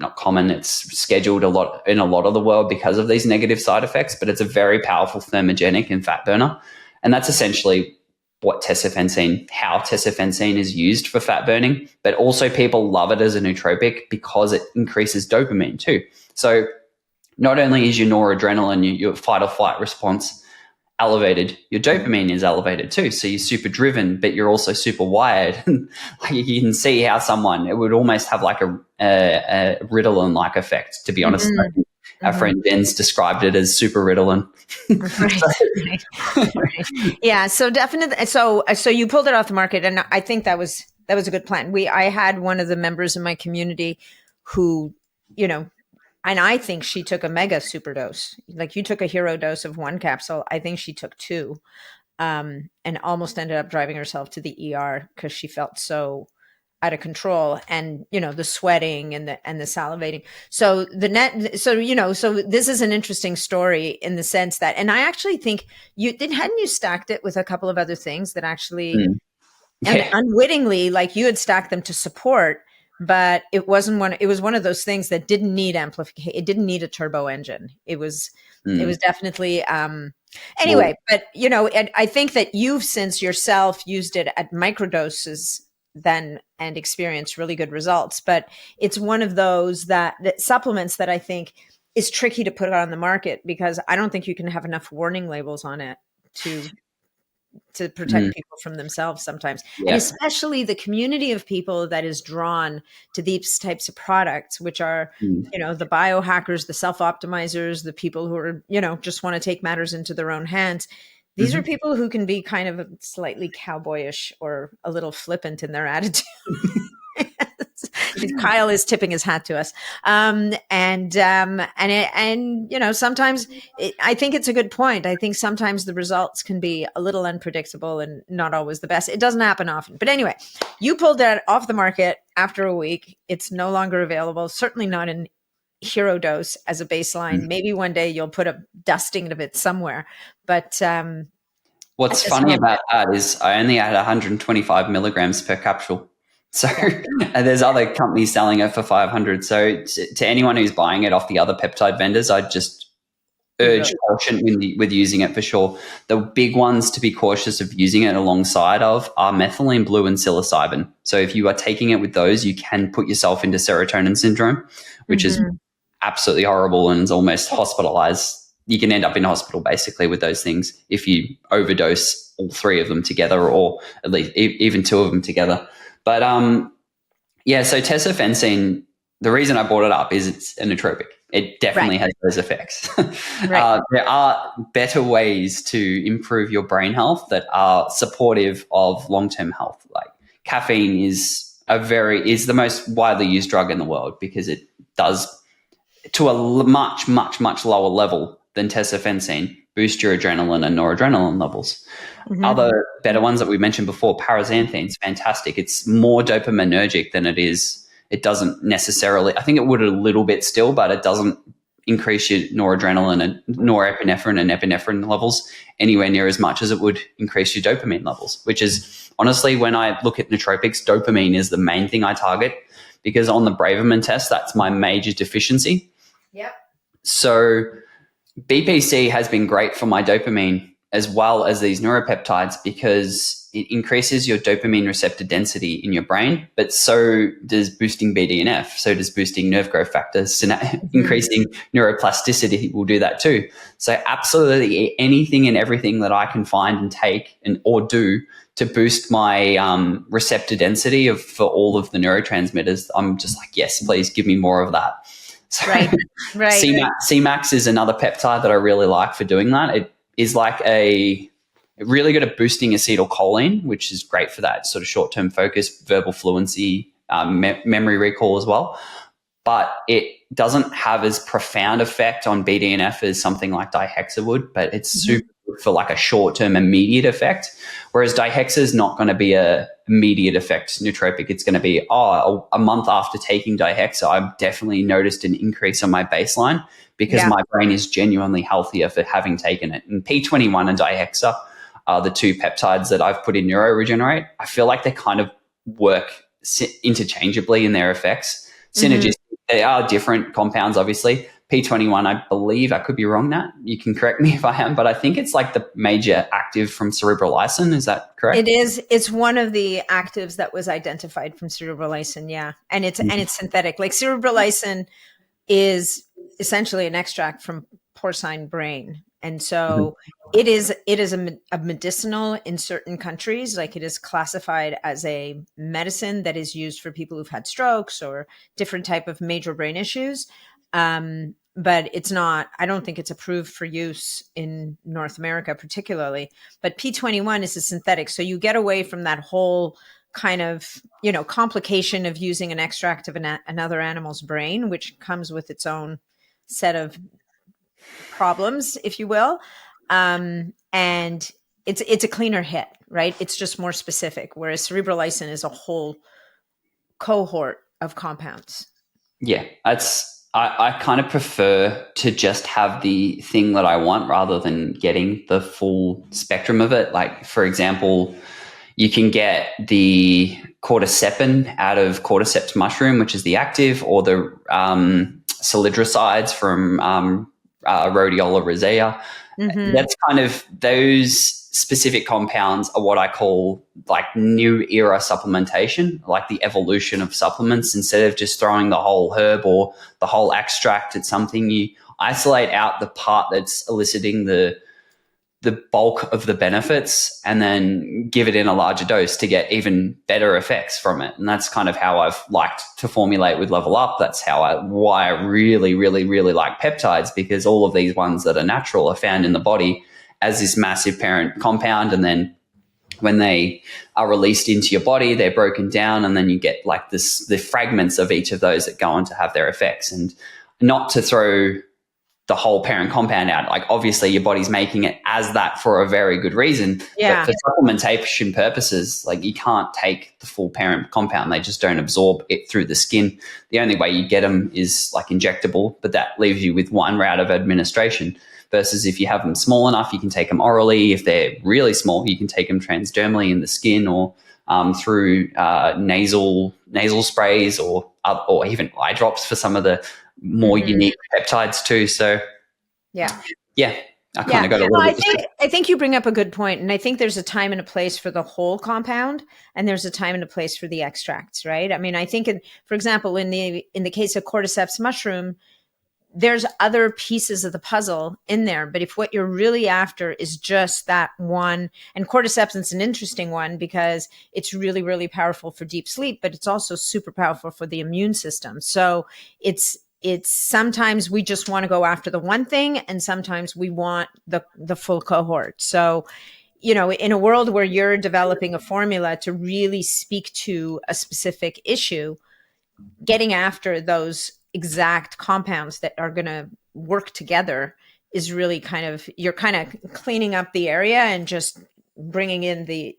not common, it's scheduled in a lot of the world because of these negative side effects, but it's a very powerful thermogenic and fat burner. And that's essentially how Tessa Fensin is used for fat burning, but also people love it as a nootropic because it increases dopamine too. So not only is your noradrenaline, your fight or flight response elevated, your dopamine is elevated too. So you're super driven, but you're also super wired. You can see how it would almost have like a Ritalin-like effect, to be honest. our friend Jen's described it as super Ritalin. Right. Yeah. So definitely. So you pulled it off the market, and I think that was a good plan. I had one of the members in my community who, and I think she took a mega super dose. Like you took a hero dose of one capsule. I think she took two, and almost ended up driving herself to the ER because she felt so out of control, and the sweating and the salivating. So so this is an interesting story in the sense that, and I actually think hadn't you stacked it with a couple of other things that actually, and unwittingly, like you had stacked them to support, but it was one of those things that didn't need amplification. It didn't need a turbo engine. It was definitely, anyway, but and I think that you've since yourself used it at microdoses then and experienced really good results. But it's one of those that supplements that I think is tricky to put on the market, because I don't think you can have enough warning labels on it to protect people from themselves sometimes. Yeah. And especially the community of people that is drawn to these types of products, which are, the biohackers, the self-optimizers, the people who are, just want to take matters into their own hands. These are people who can be kind of slightly cowboyish or a little flippant in their attitude. Kyle is tipping his hat to us. Sometimes I think it's a good point. I think sometimes the results can be a little unpredictable and not always the best. It doesn't happen often. But anyway, you pulled that off the market after a week. It's no longer available, certainly not in hero dose as a baseline. Maybe one day you'll put a dusting of it somewhere. But what's funny about that is I only had 125 milligrams per capsule. So there's other companies selling it for 500. So to anyone who's buying it off the other peptide vendors, I'd just urge caution with using it for sure. The big ones to be cautious of using it alongside of are methylene blue and psilocybin. So if you are taking it with those, you can put yourself into serotonin syndrome, which is absolutely horrible and is almost hospitalized. You can end up in hospital basically with those things if you overdose all three of them together, or at least even two of them together. But so Tessa Fensin, the reason I brought it up is it's a nootropic. It definitely has those effects. There are better ways to improve your brain health that are supportive of long-term health. Like caffeine is the most widely used drug in the world because it does, to a much, much, much lower level than Tessa Fensin, boost your adrenaline and noradrenaline levels. Other better ones that we mentioned before, paraxanthine is fantastic. It's more dopaminergic than it is. It doesn't necessarily, I think it would a little bit still, but it doesn't increase your noradrenaline and norepinephrine and epinephrine levels anywhere near as much as it would increase your dopamine levels, which is honestly, when I look at nootropics, dopamine is the main thing I target because on the Braverman test, that's my major deficiency. Yep. So BPC has been great for my dopamine as well as these neuropeptides because it increases your dopamine receptor density in your brain, but so does boosting BDNF, so does boosting nerve growth factors, increasing neuroplasticity will do that too. So absolutely anything and everything that I can find and take or do to boost my receptor density for all of the neurotransmitters, I'm just like, yes, please give me more of that. So right. CMAX is another peptide that I really like for doing that. It is like really good at boosting acetylcholine, which is great for that sort of short-term focus, verbal fluency, memory recall as well. But it doesn't have as profound effect on BDNF as something like dihexa would, but it's super good for like a short-term immediate effect. Whereas dihexa is not going to be a immediate effect nootropic. It's going to be, a month after taking dihexa, I've definitely noticed an increase on my baseline because my brain is genuinely healthier for having taken it. And P21 and dihexa are the two peptides that I've put in NeuroRegenerate. I feel like they kind of work interchangeably in their effects. Synergistic, they are different compounds, obviously. P21, I believe, I could be wrong, Nat. You can correct me if I am, but I think it's like the major active from cerebrolysin. Is that correct? It is. It's one of the actives that was identified from cerebrolysin, yeah. And it's synthetic. Like cerebrolysin is essentially an extract from porcine brain. And so it is a medicinal in certain countries. Like it is classified as a medicine that is used for people who've had strokes or different type of major brain issues. but it's not, I don't think it's approved for use in North America particularly. But P21 is a synthetic. So you get away from that whole kind of, complication of using an extract of another animal's brain, which comes with its own set of problems, if you will. And it's a cleaner hit, right? It's just more specific, whereas cerebrolysin is a whole cohort of compounds. Yeah, I kind of prefer to just have the thing that I want rather than getting the full spectrum of it. Like, for example, you can get the cordycepin out of cordyceps mushroom, which is the active, or the salidrosides from rhodiola rosea. Mm-hmm. That's kind of, those specific compounds are what I call like new era supplementation, like the evolution of supplements. Instead of just throwing the whole herb or the whole extract at something, you isolate out the part that's eliciting the bulk of the benefits and then give it in a larger dose to get even better effects from it. And that's kind of how I've liked to formulate with Level Up. That's why I really, really, really like peptides, because all of these ones that are natural are found in the body as this massive parent compound. And then when they are released into your body, they're broken down, and then you get like the fragments of each of those that go on to have their effects. And not to throw the whole parent compound out. Like, obviously your body's making it as that for a very good reason. Yeah. But for supplementation purposes, like, you can't take the full parent compound. They just don't absorb it through the skin. The only way you get them is like injectable, but that leaves you with one route of administration. Versus if you have them small enough, you can take them orally. If they're really small, you can take them transdermally in the skin, or through nasal sprays, or even eye drops for some of the more unique peptides too. So I kind of got a little bit. I think you bring up a good point, and I think there's a time and a place for the whole compound, and there's a time and a place for the extracts, right? I mean, I think, for example, in the case of cordyceps mushroom, there's other pieces of the puzzle in there, but if what you're really after is just that one, and cordyceps is an interesting one because it's really, really powerful for deep sleep, but it's also super powerful for the immune system. So it's sometimes we just want to go after the one thing, and sometimes we want the full cohort. So, in a world where you're developing a formula to really speak to a specific issue, getting after those exact compounds that are going to work together is really you're kind of cleaning up the area and just bringing in the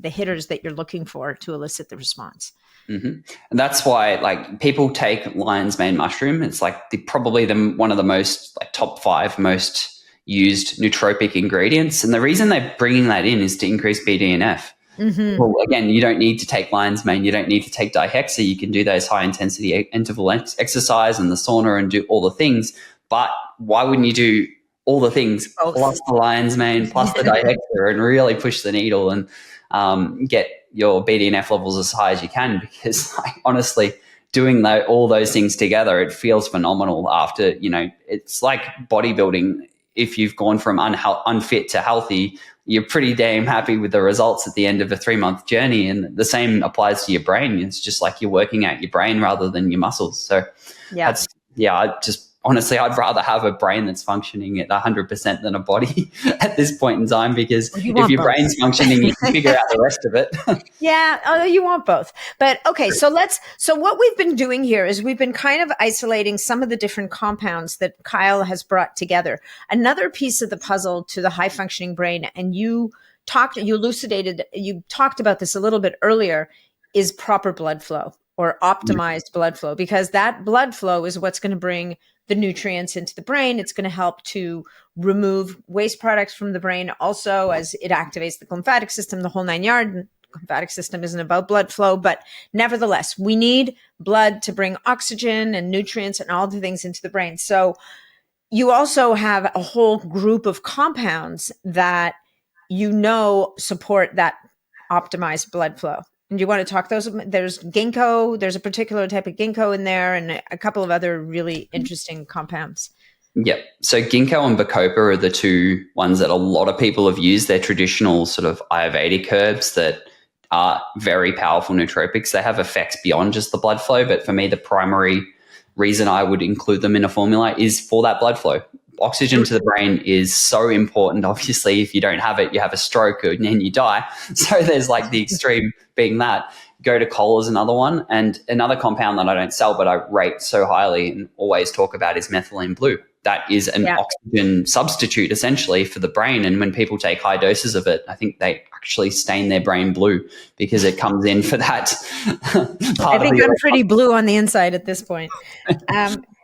hitters that you're looking for to elicit the response. Mm-hmm. And that's why, like, people take lion's mane mushroom. It's like probably one of the most, like, top 5 most used nootropic ingredients. And the reason they're bringing that in is to increase BDNF. Mm-hmm. Well, again, you don't need to take lion's mane. You don't need to take dihexa. You can do those high intensity interval exercise and the sauna and do all the things. But why wouldn't you do all the things plus the lion's mane plus the dihexa and really push the needle and get your BDNF levels as high as you can? Because, like, honestly, doing all those things together, it feels phenomenal after, it's like bodybuilding. If you've gone from unfit to healthy, you're pretty damn happy with the results at the end of a 3-month journey. And the same applies to your brain. It's just like you're working out your brain rather than your muscles. So honestly, I'd rather have a brain that's functioning at 100% than a body at this point in time, because if your brain's functioning, you can figure out the rest of it. Yeah, you want both. But okay, so what we've been doing here is we've been kind of isolating some of the different compounds that Kyal has brought together. Another piece of the puzzle to the high functioning brain, and you talked about this a little bit earlier, is proper blood flow, or optimized blood flow, because that blood flow is what's going to bring the nutrients into the brain. It's going to help to remove waste products from the brain also, as it activates the lymphatic system, the whole 9 yards. The lymphatic system isn't about blood flow, but nevertheless, we need blood to bring oxygen and nutrients and all the things into the brain. So you also have a whole group of compounds that support that optimized blood flow. And do you want to talk those? There's ginkgo. There's a particular type of ginkgo in there, and a couple of other really interesting compounds. Yep. So ginkgo and bacopa are the 2 ones that a lot of people have used. They're traditional sort of Ayurvedic herbs that are very powerful nootropics. They have effects beyond just the blood flow, but for me, the primary reason I would include them in a formula is for that blood flow. Oxygen to the brain is so important. Obviously, if you don't have it, you have a stroke and then you die. So there's like the extreme being that. Gotu kola is another one. And another compound that I don't sell but I rate so highly and always talk about is methylene blue. That is an oxygen substitute essentially for the brain. And when people take high doses of it, I think they actually stain their brain blue because it comes in for that. I think I'm pretty blue on the inside at this point.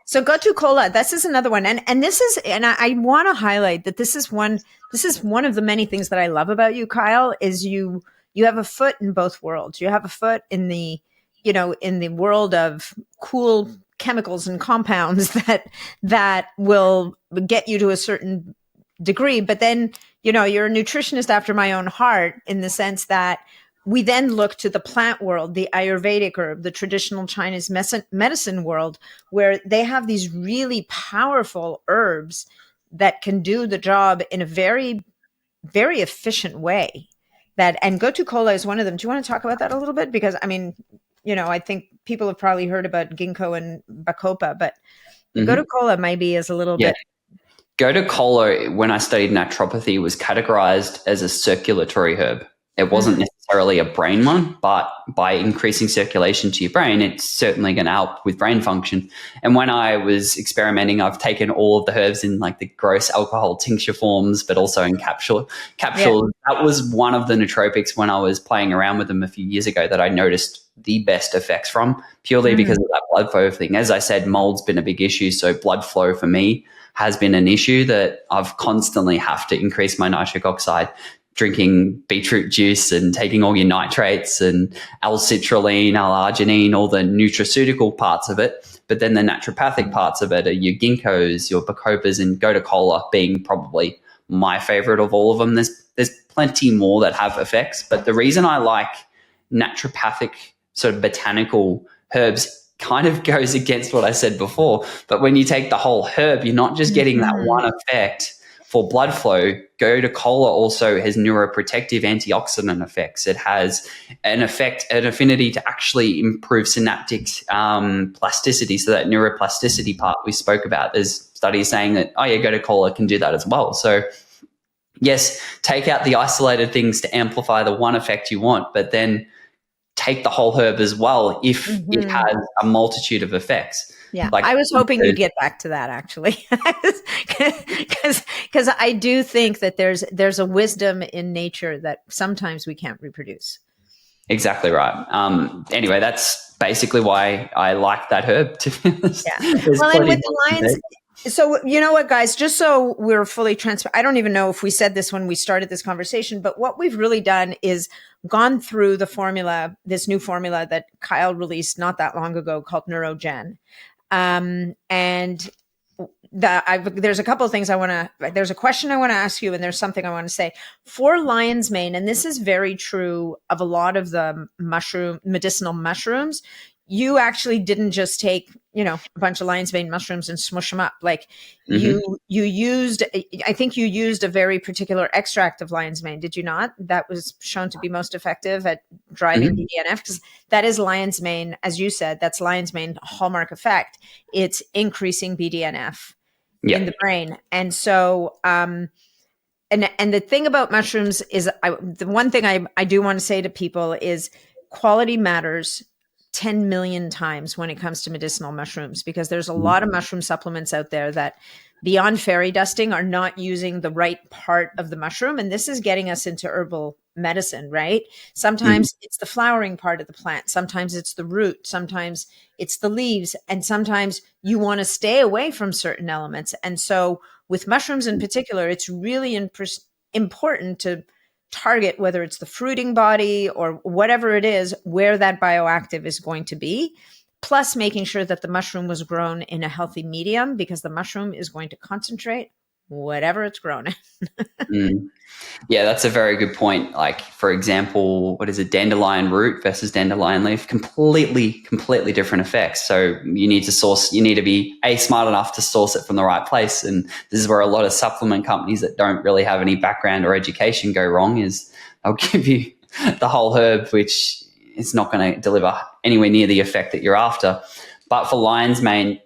So Gotu kola, this is another one. And this is, and I want to highlight that this is one of the many things that I love about you, Kyal, is you have a foot in both worlds. You have a foot in the, in the world of cool chemicals and compounds that will get you to a certain degree. But then, you're a nutritionist after my own heart in the sense that we then look to the plant world, the Ayurvedic or the traditional Chinese medicine world, where they have these really powerful herbs that can do the job in a very, very efficient way. And Gotu kola is one of them. Do you want to talk about that a little bit? Because I think people have probably heard about ginkgo and bacopa, but Gotu kola maybe is a little bit. Gotu kola, when I studied naturopathy, was categorized as a circulatory herb. It wasn't necessarily a brain one, but by increasing circulation to your brain, it's certainly going to help with brain function. And when I was experimenting, I've taken all of the herbs in like the gross alcohol tincture forms, but also in capsules. Yeah. That was one of the nootropics when I was playing around with them a few years ago that I noticed the best effects from, purely because of that blood flow thing. As I said, mold's been a big issue. So blood flow for me has been an issue that I've constantly have to increase my nitric oxide, drinking beetroot juice and taking all your nitrates and L-citrulline, L-arginine, all the nutraceutical parts of it. But then the naturopathic parts of it are your ginkgos, your bacopas, and Gotu kola being probably my favorite of all of them. There's plenty more that have effects. But the reason I like naturopathic sort of botanical herbs kind of goes against what I said before. But when you take the whole herb, you're not just getting that one effect for blood flow. Gotu kola also has neuroprotective antioxidant effects. It has an affinity to actually improve synaptic plasticity. So that neuroplasticity part we spoke about, there's studies saying that, Gotu kola can do that as well. So yes, take out the isolated things to amplify the one effect you want, but then take the whole herb as well if it has a multitude of effects. Yeah, I was hoping you'd get back to that actually, because I do think that there's a wisdom in nature that sometimes we can't reproduce. Exactly right. Anyway, that's basically why I like that herb. Well, and with the lines. So you know what, guys, just so we're fully transparent, I don't even know if we said this when we started this conversation, but what we've really done is gone through the formula, this new formula that Kyal released not that long ago called Neurogen. And there's a couple of things there's a question I want to ask you, and there's something I want to say for lion's mane. And this is very true of a lot of the medicinal mushrooms. You actually didn't just take, a bunch of lion's mane mushrooms and smush them up. Like you used, I think you used a very particular extract of lion's mane. Did you not? That was shown to be most effective at driving BDNF, because that is lion's mane. As you said, that's lion's mane hallmark effect. It's increasing BDNF in the brain. And so, and the thing about mushrooms is the one thing I do want to say to people is quality matters 10 million times when it comes to medicinal mushrooms, because there's a lot of mushroom supplements out there that beyond fairy dusting are not using the right part of the mushroom. And this is getting us into herbal medicine, right? Sometimes it's the flowering part of the plant. Sometimes it's the root. Sometimes it's the leaves. And sometimes you want to stay away from certain elements. And so with mushrooms in particular, it's really important to target, whether it's the fruiting body or whatever it is, where that bioactive is going to be, plus making sure that the mushroom was grown in a healthy medium, because the mushroom is going to concentrate whatever it's grown in. Yeah, that's a very good point. Like, for example, what is it? Dandelion root versus dandelion leaf, completely different effects. So you need to be smart enough to source it from the right place. And this is where a lot of supplement companies that don't really have any background or education go wrong, is they'll give you the whole herb, which is not going to deliver anywhere near the effect that you're after. But for lion's mane,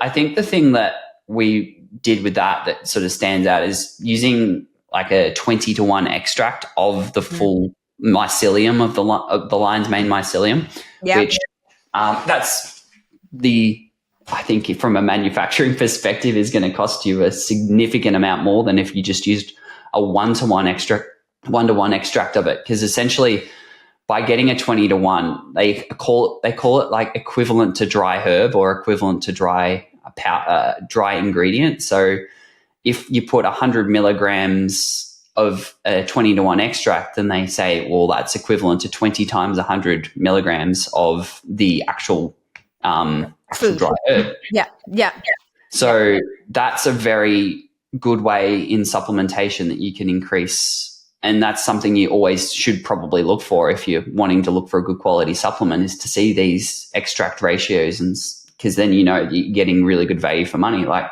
I think the thing that we did with that sort of stands out is using like a 20-to-1 extract of the full mycelium of the lion's mane mycelium, which that's I think from a manufacturing perspective is going to cost you a significant amount more than if you just used a one-to-one extract of it. Because essentially by getting a 20-to-1, they call it like equivalent to dry herb or equivalent to dry ingredient. So if you put 100 milligrams of a 20-to-1 extract, then they say, well, that's equivalent to 20 times 100 milligrams of the actual food. Dry herb. Yeah. So that's a very good way in supplementation that you can increase. And that's something you always should probably look for if you're wanting to look for a good quality supplement, is to see these extract ratios, and because then you're getting really good value for money. Like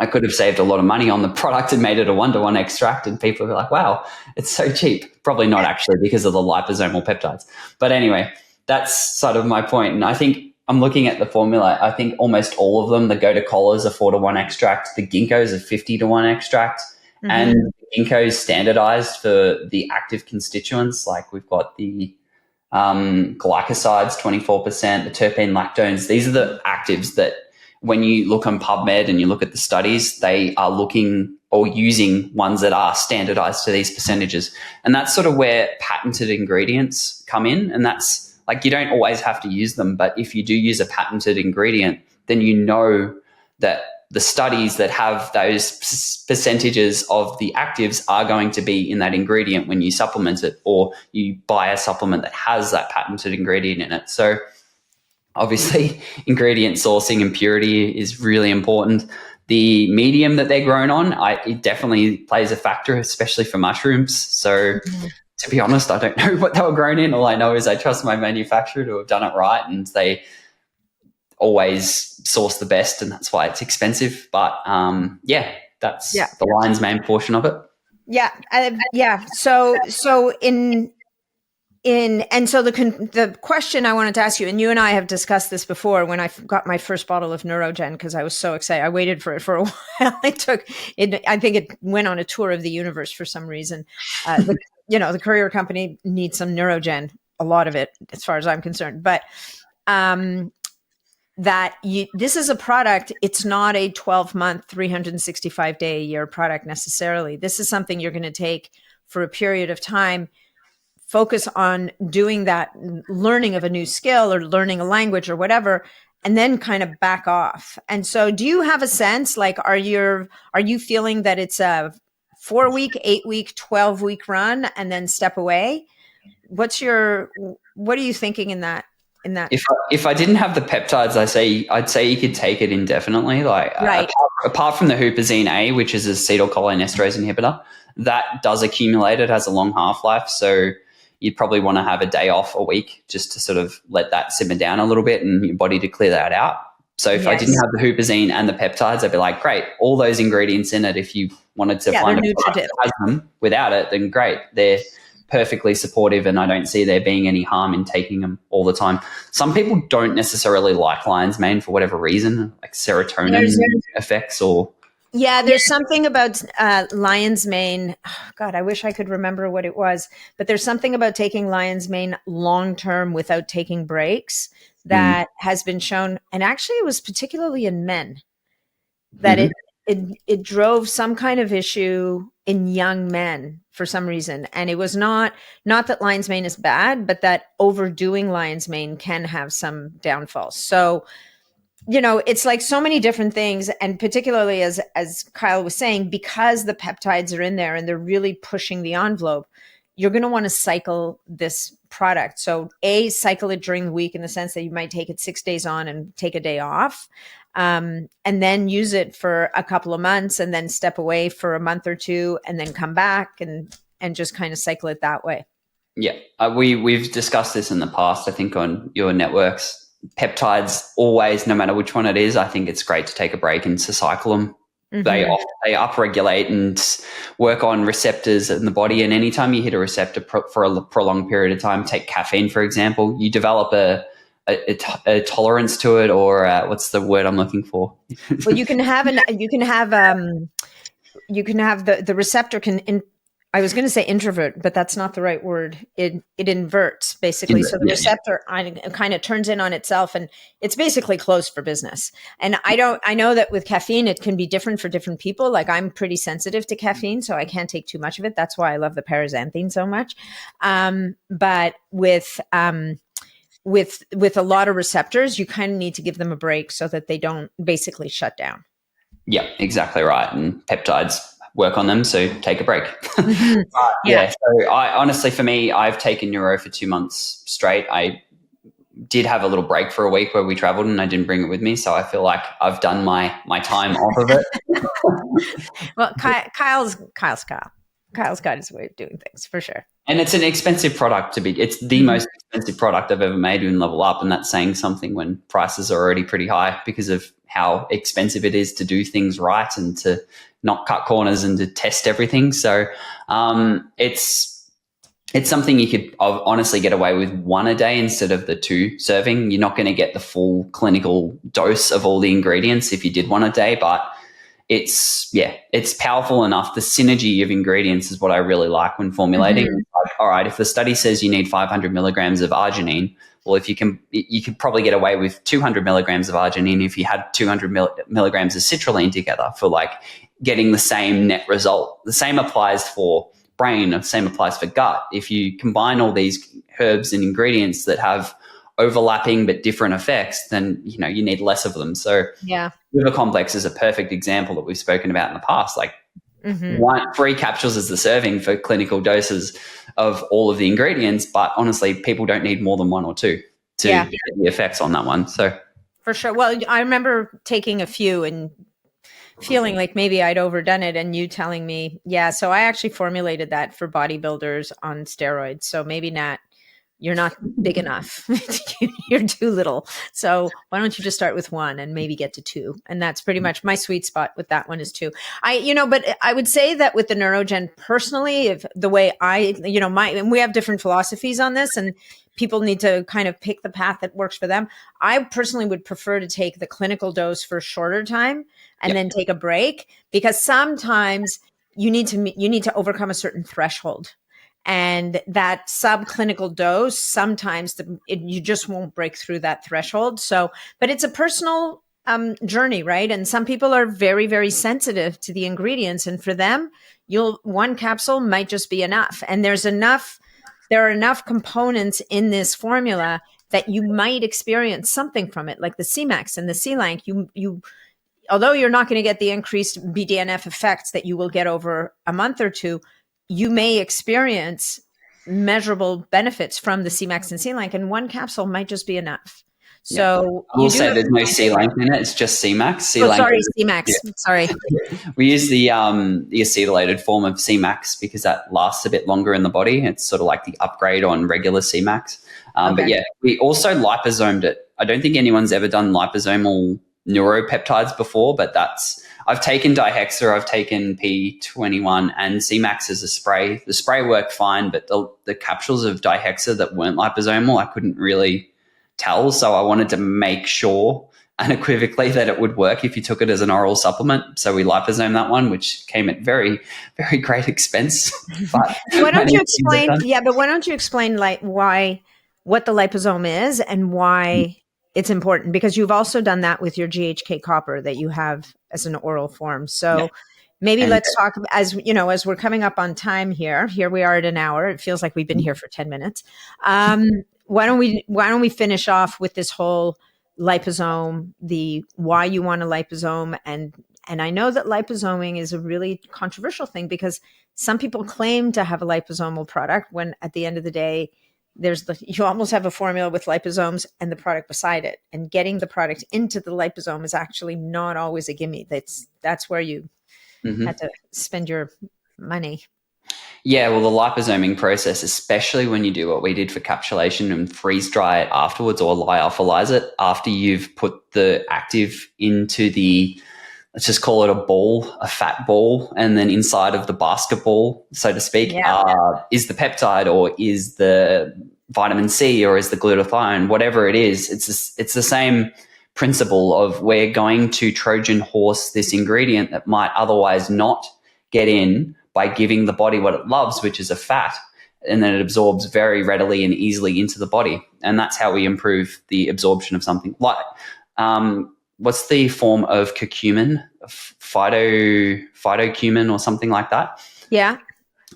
I could have saved a lot of money on the product and made it a 1-to-1 extract, and people are like, wow, it's so cheap. Probably not actually, because of the liposomal peptides. But anyway, that's sort of my point. And I think I'm looking at the formula. I think almost all of them, the Gotu-Kola is a 4-to-1 extract. The Ginkgo is a 50-to-1 extract. Mm-hmm. And Ginkgo is standardized for the active constituents. Like we've got the glycosides, 24%, the terpene lactones. These are the actives that when you look on PubMed and you look at the studies, they are looking or using ones that are standardized to these percentages. And that's sort of where patented ingredients come in. And that's like, you don't always have to use them, but if you do use a patented ingredient, then you know that the studies that have those percentages of the actives are going to be in that ingredient when you supplement it, or you buy a supplement that has that patented ingredient in it. So obviously ingredient sourcing and purity is really important. The medium that they're grown on, it definitely plays a factor, especially for mushrooms. So to be honest, I don't know what they were grown in. All I know is I trust my manufacturer to have done it right, and they always source the best, and that's why it's expensive. But that's the lion's mane portion of it. So the question I wanted to ask you, and you and I have discussed this before when I got my first bottle of Neurogen, because I was so excited. I waited for it for a while. I think it went on a tour of the universe for some reason. The courier company needs some Neurogen, a lot of it, as far as I'm concerned. But this is a product, it's not a 12-month, 365-day a year product necessarily. This is something you're going to take for a period of time, focus on doing that, learning of a new skill or learning a language or whatever, and then kind of back off. And so do you have a sense, like, are you feeling that it's a 4-week, 8-week, 12-week run and then step away? What are you thinking in that? If I didn't have the peptides, I'd say you could take it indefinitely. Like apart from the huperzine A, which is a acetylcholinesterase inhibitor, that does accumulate. It has a long half-life, so you'd probably want to have a day off a week just to sort of let that simmer down a little bit and your body to clear that out. So if I didn't have the huperzine and the peptides, I'd be like, great, all those ingredients in it. If you wanted to find a product that has them without it, then great. They're perfectly supportive, and I don't see there being any harm in taking them all the time. Some people don't necessarily like lion's mane for whatever reason, like serotonin effects or... Yeah, there's something about lion's mane. Oh, God, I wish I could remember what it was, but there's something about taking lion's mane long-term without taking breaks that has been shown. And actually it was particularly in men that it drove some kind of issue in young men for some reason. And it was not that lion's mane is bad, but that overdoing lion's mane can have some downfalls. So, it's like so many different things. And particularly as Kyal was saying, because the peptides are in there and they're really pushing the envelope, you're going to want to cycle this product. So cycle it during the week in the sense that you might take it 6 days on and take a day off. And then use it for a couple of months and then step away for a month or two and then come back and just kind of cycle it that way. Yeah. We've discussed this in the past, I think, on your networks. Peptides always, no matter which one it is, I think it's great to take a break and to cycle them. They upregulate and work on receptors in the body. And anytime you hit a receptor for a prolonged period of time, take caffeine, for example, you develop a tolerance to it, or what's the word I'm looking for? Well, you can have the receptor I was going to say introvert, but that's not the right word. It inverts basically. So the receptor kind of turns in on itself, and it's basically closed for business. And I know that with caffeine, it can be different for different people. Like I'm pretty sensitive to caffeine, so I can't take too much of it. That's why I love the paraxanthine so much. But with a lot of receptors, you kind of need to give them a break so that they don't basically shut down. Yeah, exactly right. And peptides work on them, so take a break. Mm-hmm. So I honestly, for me, I've taken neuro for 2 months straight. I did have a little break for a week where we traveled and I didn't bring it with me, so I feel like I've done my time off of it. Well, Kyle's Kyle. Kyle's got his way of doing things for sure. And it's an expensive product it's the most expensive product I've ever made in Level Up, and that's saying something when prices are already pretty high because of how expensive it is to do things right and to not cut corners and to test everything. So it's something you could honestly get away with 1 a day instead of the 2 serving. You're not going to get the full clinical dose of all the ingredients if you did 1 a day, but it's powerful enough. The synergy of ingredients is what I really like when formulating. Like, all right, if the study says you need 500 milligrams of arginine, well, if you could probably get away with 200 milligrams of arginine if you had 200 milligrams of citrulline together for like getting the same net result. The same applies for brain, the same applies for gut. If you combine all these herbs and ingredients that have overlapping but different effects, then you need less of them. So liver complex is a perfect example that we've spoken about in the past. Like 3 capsules is the serving for clinical doses of all of the ingredients, but honestly, people don't need more than 1 or 2 to get the effects on that one. So for sure. Well, I remember taking a few and feeling like maybe I'd overdone it, and you telling me, so I actually formulated that for bodybuilders on steroids. So maybe not. You're not big enough. You're too little. So why don't you just start with 1 and maybe get to 2? And that's pretty much my sweet spot with that one is 2. But I would say that with the Neurogen personally, if the way and we have different philosophies on this, and people need to kind of pick the path that works for them. I personally would prefer to take the clinical dose for a shorter time and then take a break, because sometimes you need to overcome a certain threshold. And that subclinical dose, sometimes you just won't break through that threshold. So, but it's a personal journey, right? And some people are very, very sensitive to the ingredients, and for them, 1 capsule might just be enough. And there are enough components in this formula that you might experience something from it, like the Cmax and the C-Lank. Although you're not going to get the increased BDNF effects that you will get over a month or 2, you may experience measurable benefits from the Cmax and C-Lank, and 1 capsule might just be enough. So I will say there's no C-Lank in it. It's just Cmax. Cmax. Sorry. We use the acetylated form of Cmax because that lasts a bit longer in the body. It's sort of like the upgrade on regular Cmax. But we also liposomed it. I don't think anyone's ever done liposomal neuropeptides before, but I've taken dihexa, I've taken P21 and Cmax as a spray. The spray worked fine, but the capsules of dihexa that weren't liposomal, I couldn't really tell. So I wanted to make sure unequivocally that it would work if you took it as an oral supplement. So we liposomed that one, which came at very, very great expense. But why don't you explain? But why don't you explain what the liposome is and why it's important, because you've also done that with your GHK copper that you have as an oral form. So maybe let's talk, as we're coming up on time here we are at an hour. It feels like we've been here for 10 minutes. Why don't we finish off with this whole liposome, the why you want a liposome. And I know that liposoming is a really controversial thing, because some people claim to have a liposomal product when at the end of the day, you almost have a formula with liposomes and the product beside it, and getting the product into the liposome is actually not always a gimme. That's where you had to spend your money. Yeah, well, the liposoming process, especially when you do what we did for capsulation and freeze dry it afterwards or lyophilize it after you've put the active into the, let's just call it a fat ball, and then inside of the basketball, so to speak, is the peptide or is the vitamin C or is the glutathione, whatever it is, it's the same principle of we're going to Trojan horse this ingredient that might otherwise not get in by giving the body what it loves, which is a fat, and then it absorbs very readily and easily into the body. And that's how we improve the absorption of something like, what's the form of curcumin? Phytocumin or something like that. Yeah.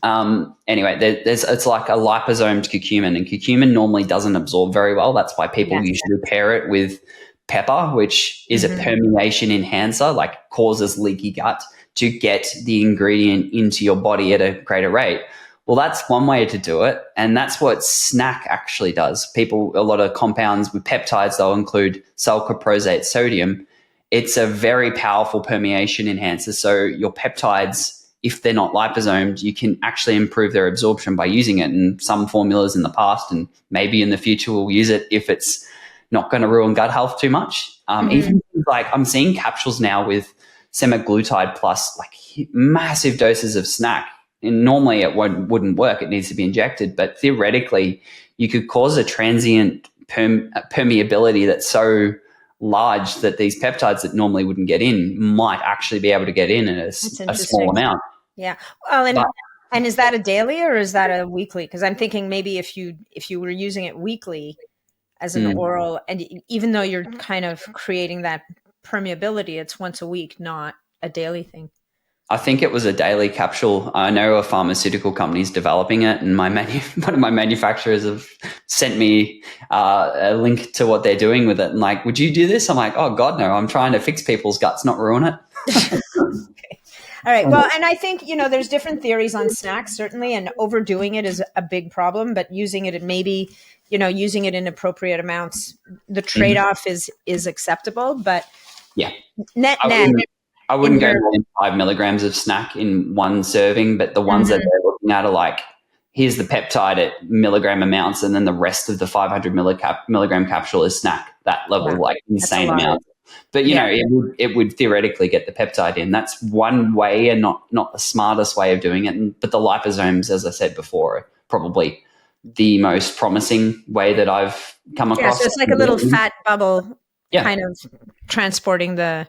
Anyway, it's like a liposomed curcumin, and curcumin normally doesn't absorb very well. That's why people usually pair it with pepper, which is a permeation enhancer, like causes leaky gut to get the ingredient into your body at a greater rate. Well, that's one way to do it, and that's what snack actually does. A lot of compounds with peptides, they'll include sulcoprosate sodium. It's a very powerful permeation enhancer. So your peptides, if they're not liposomed, you can actually improve their absorption by using it. And some formulas in the past, and maybe in the future, we'll use it if it's not going to ruin gut health too much. Even like I'm seeing capsules now with semaglutide plus like massive doses of snack. And normally it wouldn't work. It needs to be injected. But theoretically, you could cause a transient permeability that's so large that these peptides that normally wouldn't get in might actually be able to get in a small amount. Yeah. Well, and is that a daily or is that a weekly? Because I'm thinking maybe if you were using it weekly as an oral, and even though you're kind of creating that permeability, it's once a week, not a daily thing. I think it was a daily capsule. I know a pharmaceutical company is developing it, and one of my manufacturers have sent me a link to what they're doing with it. And like, would you do this? I'm like, oh God, no, I'm trying to fix people's guts, not ruin it. Okay. All right. Well, and I think, there's different theories on snacks, certainly, and overdoing it is a big problem, but using it using it in appropriate amounts, the trade-off is acceptable, but yeah, net. I wouldn't go more than 5 milligrams of snack in one serving, but the ones that they're looking at are like, here's the peptide at milligram amounts, and then the rest of the 500 milligram capsule is snack. That level, like insane amount. But, it would theoretically get the peptide in. That's one way, and not the smartest way of doing it. But the liposomes, as I said before, are probably the most promising way that I've come across. Yeah, so it's like a little fat bubble kind of transporting the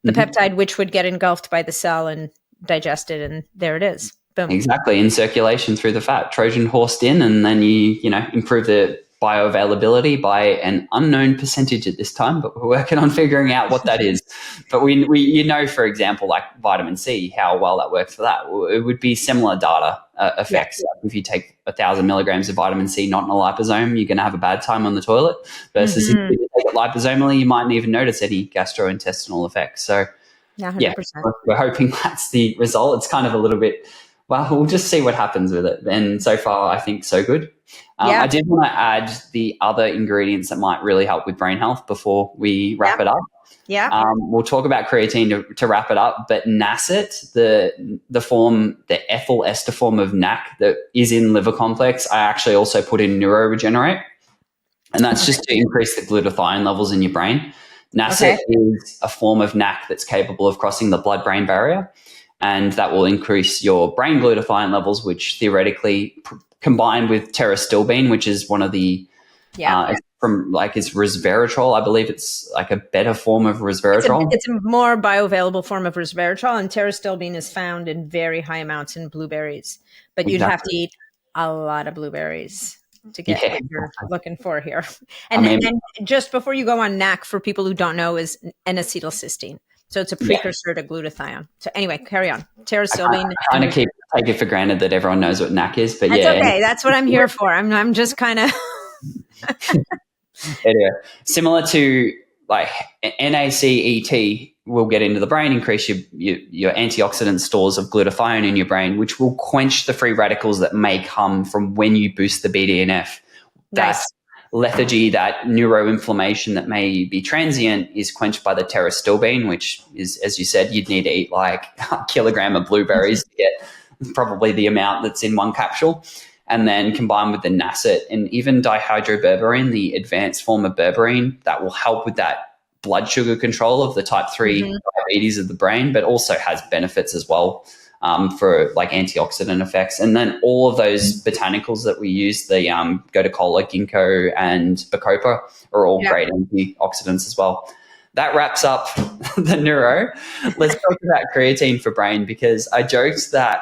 peptide, which would get engulfed by the cell and digested, and there it is. Boom. Exactly, in circulation through the fat, Trojan horsed in, and then you improve the bioavailability by an unknown percentage at this time, but we're working on figuring out what that is. But we for example, like vitamin C, how well that works for that. It would be similar data effects. Like if you take 1,000 milligrams of vitamin C not in a liposome, you're going to have a bad time on the toilet, versus if you take it liposomally, you mightn't even notice any gastrointestinal effects. So 100%. We're hoping that's the result. It's kind of a little bit, well, we'll just see what happens with it. And so far, I think so good. I did want to add the other ingredients that might really help with brain health before we wrap it up. Yeah. We'll talk about creatine to wrap it up, but NACET, the ethyl ester form of NAC that is in liver complex, I actually also put in Neuroregenerate, and that's just to increase the glutathione levels in your brain. NACET is a form of NAC that's capable of crossing the blood-brain barrier, and that will increase your brain glutathione levels, which theoretically combined with pterostilbene, which is one of the it's resveratrol. I believe it's like a better form of resveratrol. It's a more bioavailable form of resveratrol, and pterostilbene is found in very high amounts in blueberries. But you'd have to eat a lot of blueberries to get what you're looking for here. And just before you go on, NAC, for people who don't know, is N-acetylcysteine. So it's a precursor to glutathione. So anyway, carry on. Pterostilbene. I kind of take it for granted that everyone knows what NAC is, but that's okay. That's what I'm here for. I'm just kind of similar to like NACET will get into the brain, increase your antioxidant stores of glutathione in your brain, which will quench the free radicals that may come from when you boost the BDNF. That's lethargy, that neuroinflammation that may be transient, is quenched by the pterostilbene, which is, as you said, you'd need to eat like a kilogram of blueberries to get probably the amount that's in one capsule. And then combined with the NACET and even dihydroberberine, the advanced form of berberine, that will help with that blood sugar control of the type 3 diabetes of the brain, but also has benefits as well for like antioxidant effects. And then all of those botanicals that we use, the gotacola, ginkgo, and bacopa, are all great antioxidants as well. That wraps up the neuro. Let's talk about creatine for brain, because I joked that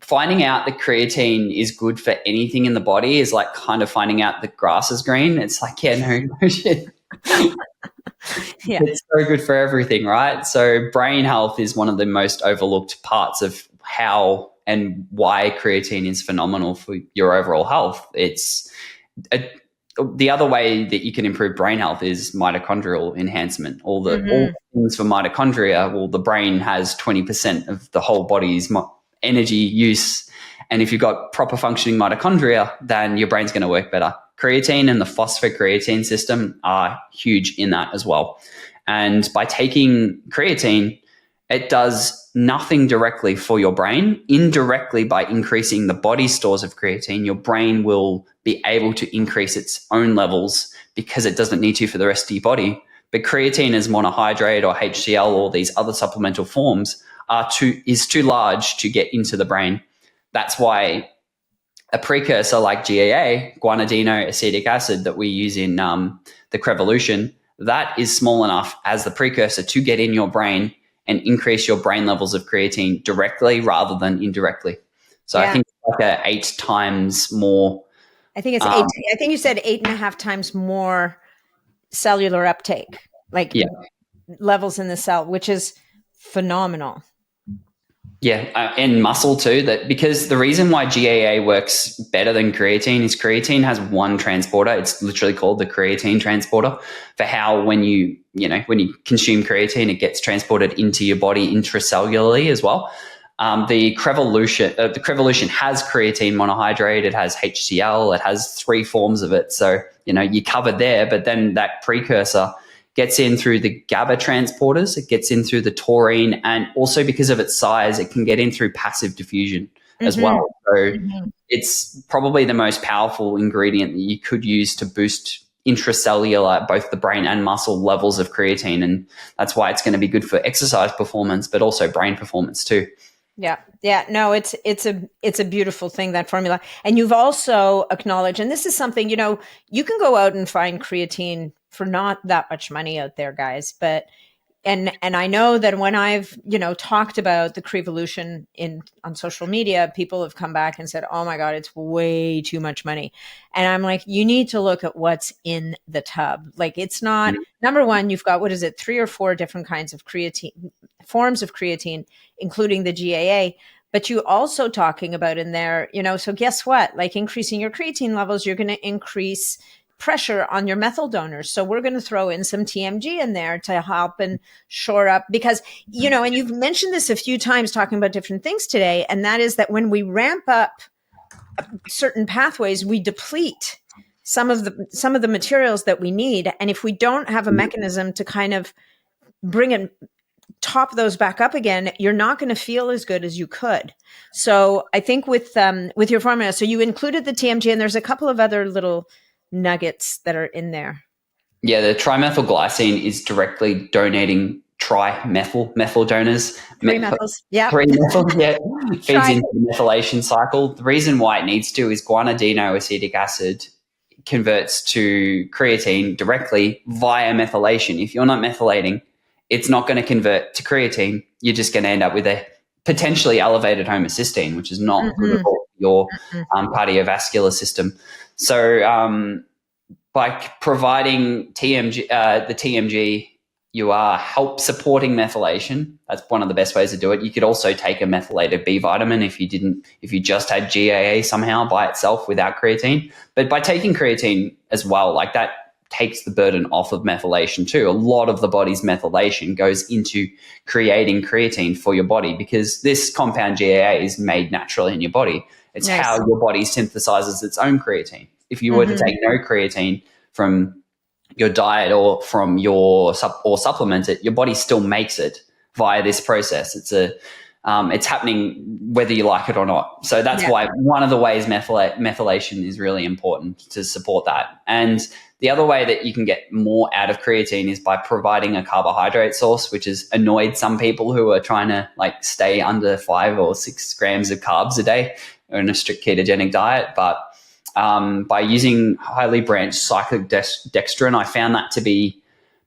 finding out that creatine is good for anything in the body is like kind of finding out the grass is green. It's like, no shit. Yeah. It's so good for everything, right? So brain health is one of the most overlooked parts of how and why creatine is phenomenal for your overall health. The other way that you can improve brain health is mitochondrial enhancement. All the things for mitochondria, well, the brain has 20% of the whole body's energy use. And if you've got proper functioning mitochondria, then your brain's going to work better. Creatine and the phosphocreatine system are huge in that as well. And by taking creatine, it does nothing directly for your brain. Indirectly, by increasing the body's stores of creatine, your brain will be able to increase its own levels because it doesn't need to for the rest of your body. But creatine as monohydrate or HCl or these other supplemental forms is too large to get into the brain. That's why a precursor like GAA, guanidino acetic acid, that we use in the Crevolution, that is small enough as the precursor to get in your brain and increase your brain levels of creatine directly rather than indirectly. So I think it's like 8 times more. I think it's 8. I think you said 8.5 times more cellular uptake, levels in the cell, which is phenomenal. Yeah, and muscle too. That because the reason why GAA works better than creatine is creatine has one transporter. It's literally called the creatine transporter for how when you consume creatine, it gets transported into your body intracellularly as well. The Crevolution has creatine monohydrate. It has HCl. It has 3 forms of it. So you covered there. But then that precursor gets in through the GABA transporters, it gets in through the taurine, and also because of its size, it can get in through passive diffusion as well. So it's probably the most powerful ingredient that you could use to boost intracellular, both the brain and muscle levels of creatine. And that's why it's going to be good for exercise performance, but also brain performance too. Yeah. Yeah. No, it's a beautiful thing, that formula. And you've also acknowledged, and this is something, you can go out and find creatine for not that much money out there, guys. But, and I know that when I've, talked about the Crevolution on social media, people have come back and said, oh my God, it's way too much money. And I'm like, you need to look at what's in the tub. Like, it's not, number one, you've got, 3 or 4 different kinds of forms of creatine, including the GAA. But you also talking about in there, so guess what? Like, increasing your creatine levels, you're going to increase pressure on your methyl donors. So we're going to throw in some TMG in there to help and shore up, because, and you've mentioned this a few times talking about different things today. And that is that when we ramp up certain pathways, we deplete some of the materials that we need. And if we don't have a mechanism to kind of bring it, top those back up again, you're not going to feel as good as you could. So I think with your formula, so you included the TMG, and there's a couple of other little nuggets that are in there. Yeah, the trimethylglycine is directly donating methyl donors. 3 methyls. Yeah. 3 methyls, yeah. Feeds into the methylation cycle. The reason why it needs to is guanidino acetic acid converts to creatine directly via methylation. If you're not methylating, it's not going to convert to creatine. You're just going to end up with a potentially elevated homocysteine, which is not good for your cardiovascular system. So by providing the TMG, you are help supporting methylation. That's one of the best ways to do it. You could also take a methylated B vitamin if you just had GAA somehow by itself without creatine. But by taking creatine as well, like that takes the burden off of methylation too. A lot of the body's methylation goes into creating creatine for your body, because this compound GAA is made naturally in your body. It's how your body synthesizes its own creatine. If you were to take no creatine from your diet or from your supplement it, your body still makes it via this process. It's it's happening whether you like it or not. So that's why one of the ways methylation is really important to support that. And the other way that you can get more out of creatine is by providing a carbohydrate source, which has annoyed some people who are trying to like stay under 5 or 6 grams of carbs a day or in a strict ketogenic diet. But by using highly branched cyclic dextrin, I found that to be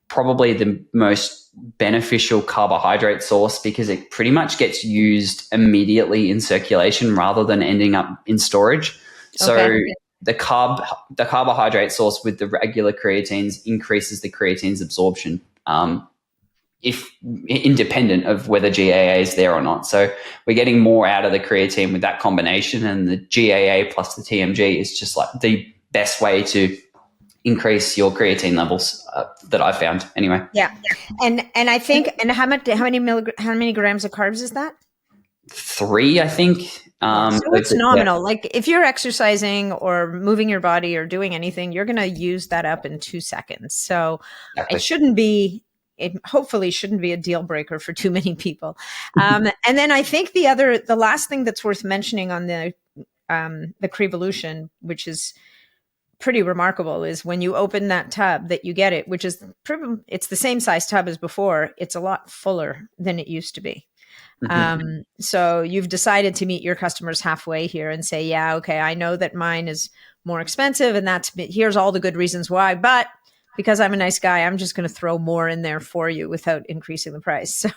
probably the most beneficial carbohydrate source because it pretty much gets used immediately in circulation rather than ending up in storage. So the carbohydrate source with the regular creatines increases the creatine's absorption, if independent of whether GAA is there or not. So we're getting more out of the creatine with that combination, and the GAA plus the TMG is just like the best way to increase your creatine levels that I found anyway. Yeah. And I think, and how many grams of carbs is that? 3, I think. So it's nominal. Yeah. Like if you're exercising or moving your body or doing anything, you're going to use that up in 2 seconds. So it hopefully shouldn't be a deal breaker for too many people. And then I think the last thing that's worth mentioning on the Crevolution, which is pretty remarkable, is when you open that tub that you get it, which is it's the same size tub as before. It's a lot fuller than it used to be. So you've decided to meet your customers halfway here and say, yeah, okay, I know that mine is more expensive and here's all the good reasons why, but because I'm a nice guy, I'm just going to throw more in there for you without increasing the price. So,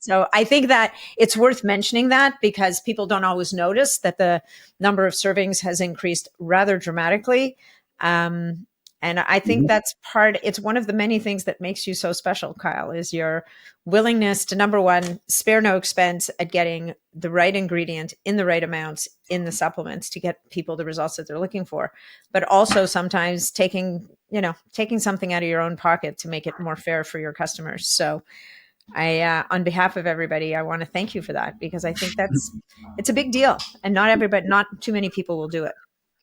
so I think that it's worth mentioning that because people don't always notice that the number of servings has increased rather dramatically. And I think it's one of the many things that makes you so special, Kyle, is your willingness to, number one, spare no expense at getting the right ingredient in the right amounts in the supplements to get people the results that they're looking for, but also sometimes taking something out of your own pocket to make it more fair for your customers. So on behalf of everybody, I want to thank you for that because I think it's a big deal and not too many people will do it.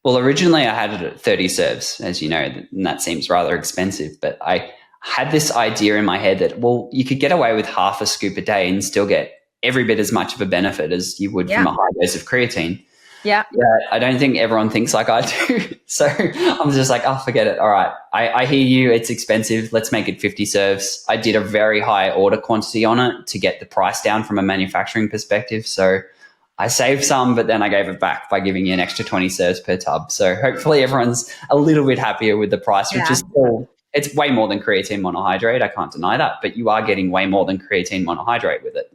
Well, originally I had it at 30 serves, as you know, and that seems rather expensive. But I had this idea in my head that, well, you could get away with half a scoop a day and still get every bit as much of a benefit as you would from a high dose of creatine. Yeah. I don't think everyone thinks like I do. So I'm just like, forget it. All right. I hear you. It's expensive. Let's make it 50 serves. I did a very high order quantity on it to get the price down from a manufacturing perspective. So I saved some, but then I gave it back by giving you an extra 20 serves per tub. So hopefully everyone's a little bit happier with the price, which is still, it's way more than creatine monohydrate. I can't deny that, but you are getting way more than creatine monohydrate with it.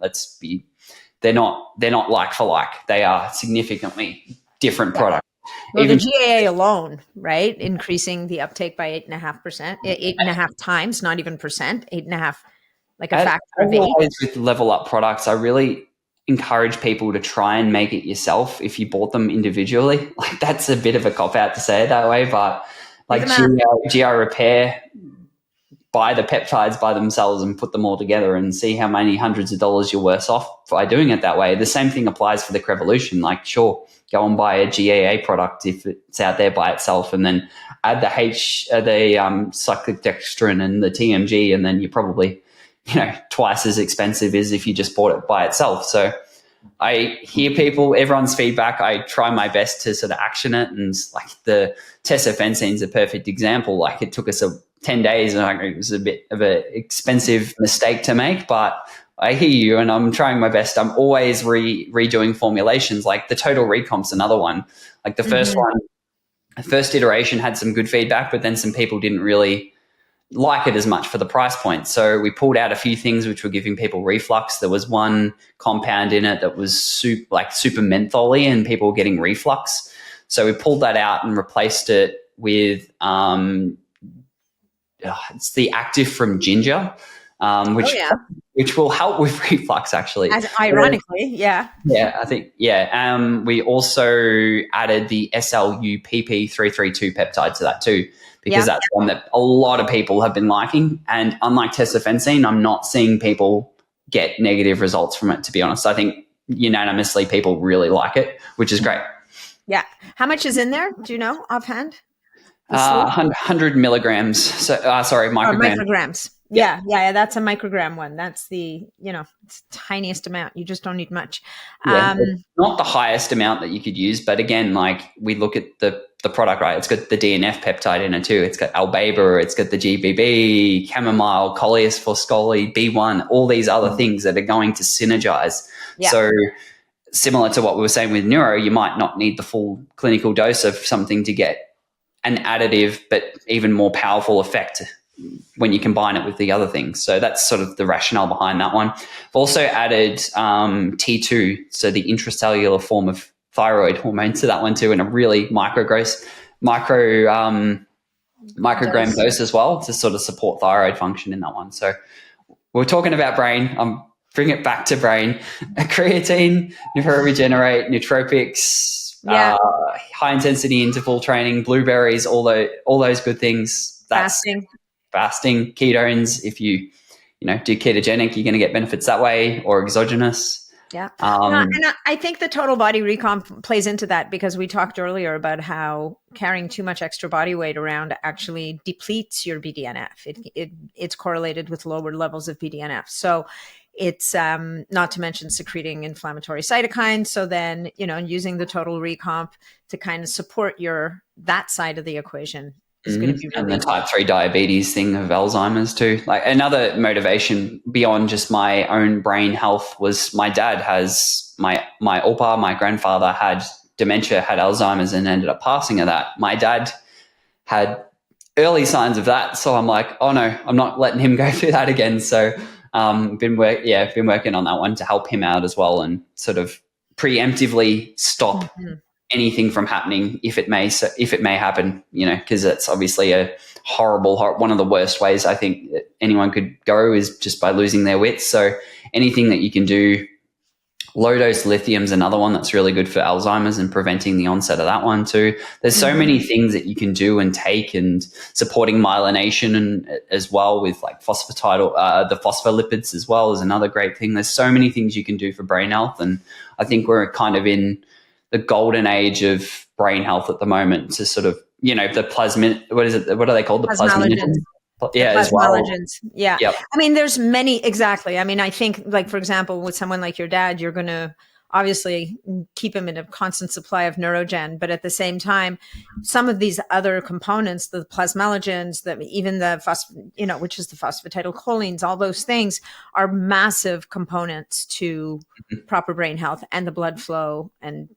They're not like for like. They are significantly different products. Well, the GAA alone, right? Increasing the uptake by 8.5%, 8.5 times, not even percent, 8.5, like a factor of 8. With level up products, I really encourage people to try and make it yourself if you bought them individually. Like that's a bit of a cop out to say it that way, but like GI Repair, buy the peptides by themselves and put them all together and see how many hundreds of dollars you're worse off by doing it that way. The same thing applies for the Crevolution. Like sure, go and buy a GAA product if it's out there by itself and then add the cyclic dextrin and the TMG and then you're probably twice as expensive as if you just bought it by itself. So I hear everyone's feedback. I try my best to sort of action it. And like the Tessa Fensin is a perfect example. Like it took us 10 days and it was a bit of an expensive mistake to make, but I hear you and I'm trying my best. I'm always redoing formulations. Like the Total Recomp's another one. Like the first one, the first iteration had some good feedback, but then some people didn't really like it as much for the price point. So we pulled out a few things which were giving people reflux. There was one compound in it that was super mentholy and people were getting reflux. So we pulled that out and replaced it with it's the active from ginger, which will help with reflux actually. As ironically, Yeah, I think, we also added the SLUPP332 peptide to that too, because that's one that a lot of people have been liking. And unlike Tessa Fensin, I'm not seeing people get negative results from it, to be honest. I think unanimously people really like it, which is great. Yeah. How much is in there? Do you know offhand? 100 milligrams. So, micrograms. Micrograms. Yeah. That's a microgram one. That's the, it's the tiniest amount. You just don't need much. It's not the highest amount that you could use, but again, like we look at the product, right? It's got the DNF peptide in it too. It's got albaber, it's got the GBB, chamomile, coleus forscoli, B1, all these other things that are going to synergize. Yeah. So similar to what we were saying with neuro, you might not need the full clinical dose of something to get an additive but even more powerful effect when you combine it with the other things. So that's sort of the rationale behind that one. I've also added T2, so the intracellular form of thyroid hormone, to that one too, in a really microgram dose as well, to sort of support thyroid function in that one. So we're talking about brain. Bring it back to brain. Creatine, Neuroregenerate, Nootropics, high intensity interval training, blueberries, all those good things. That's fasting, ketones. If you do ketogenic, you're going to get benefits that way, or exogenous. Yeah. And I think the total body recomp plays into that, because we talked earlier about how carrying too much extra body weight around actually depletes your BDNF. It's correlated with lower levels of BDNF. So it's not to mention secreting inflammatory cytokines. So then, using the total recomp to kind of support that side of the equation is going to be really and the type 3 diabetes thing of Alzheimer's too. Like, another motivation beyond just my own brain health was my dad has my opa, my grandfather had dementia, had Alzheimer's, and ended up passing of that. My dad had early signs of that, so I'm like, oh no, I'm not letting him go through that again. So been working on that one to help him out as well, and sort of preemptively stop anything from happening if it may happen, because it's obviously a horrible, one of the worst ways I think that anyone could go is just by losing their wits. So anything that you can do. Low dose lithium's another one that's really good for Alzheimer's and preventing the onset of that one too. There's so many things that you can do and take, and supporting myelination, and as well with like the phospholipids as well is another great thing. There's so many things you can do for brain health, and I think we're kind of in the golden age of brain health at the moment, to sort of, the plasmin, what is it? What are they called? The plasminogens. Yeah, as well. Yeah. Yep. I mean, there's many, exactly. I mean, I think, like, for example, with someone like your dad, you're going to obviously keep him in a constant supply of Neurogen, but at the same time, some of these other components, the plasmalogens, even the which is the phosphatidylcholines, all those things are massive components to proper brain health and the blood flow, and,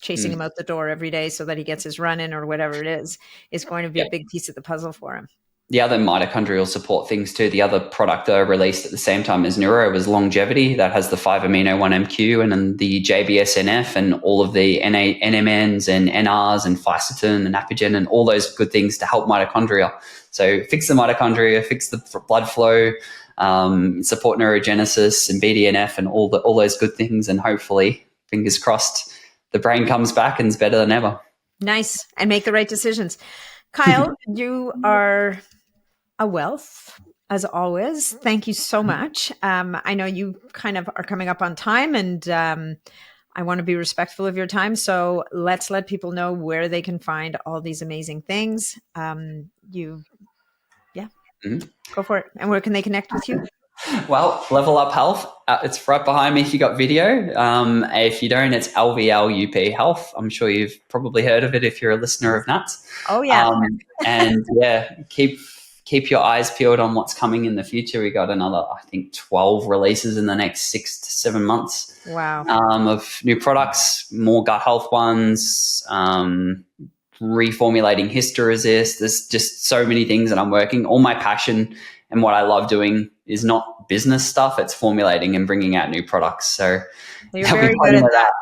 chasing him out the door every day so that he gets his run in or whatever it is going to be a big piece of the puzzle for him. The other mitochondrial support things too, the other product that I released at the same time as Neuro was Longevity. That has the 5-amino-1-MQ, and then the JBSNF and all of the NMNs and NRs and Fisetin and Apigen and all those good things to help mitochondria. So fix the mitochondria, fix the blood flow, support neurogenesis and BDNF and all those good things. And hopefully, fingers crossed, the brain comes back and is better than ever. Nice. And make the right decisions. Kyal, you are a wealth, as always. Thank you so much. I know you kind of are coming up on time, and I want to be respectful of your time. So let's let people know where they can find all these amazing things. Go for it. And where can they connect with you? Well, Level Up Health. It's right behind me if you got video. If you don't, it's LVLUP Health. I'm sure you've probably heard of it if you're a listener of Nuts. Oh, yeah. And keep your eyes peeled on what's coming in the future. We got another, I think, 12 releases in the next 6 to 7 months. Wow. Of new products, more gut health ones, reformulating Historesist. There's just so many things that I'm working. All my passion and what I love doing is not business stuff. It's formulating and bringing out new products. So you're very good at that.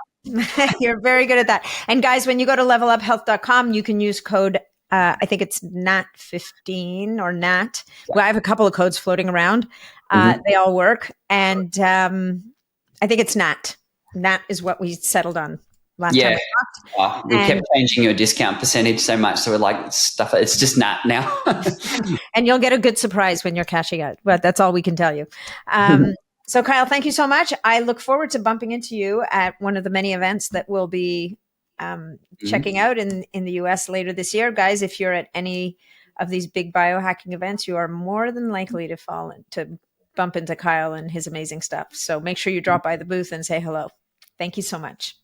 You're very good at that. And guys, when you go to leveluphealth.com, you can use code, I think it's NAT15 or NAT. Yeah. Well, I have a couple of codes floating around. They all work. And I think it's NAT. NAT is what we settled on. Last time we kept changing your discount percentage so much, so we're like, stuff. It's just Nat now. And you'll get a good surprise when you're cashing out, but that's all we can tell you. So Kyal, thank you so much. I look forward to bumping into you at one of the many events that we'll be checking out in the US later this year. Guys, if you're at any of these big biohacking events, you are more than likely to bump into Kyal and his amazing stuff. So make sure you drop by the booth and say hello. Thank you so much.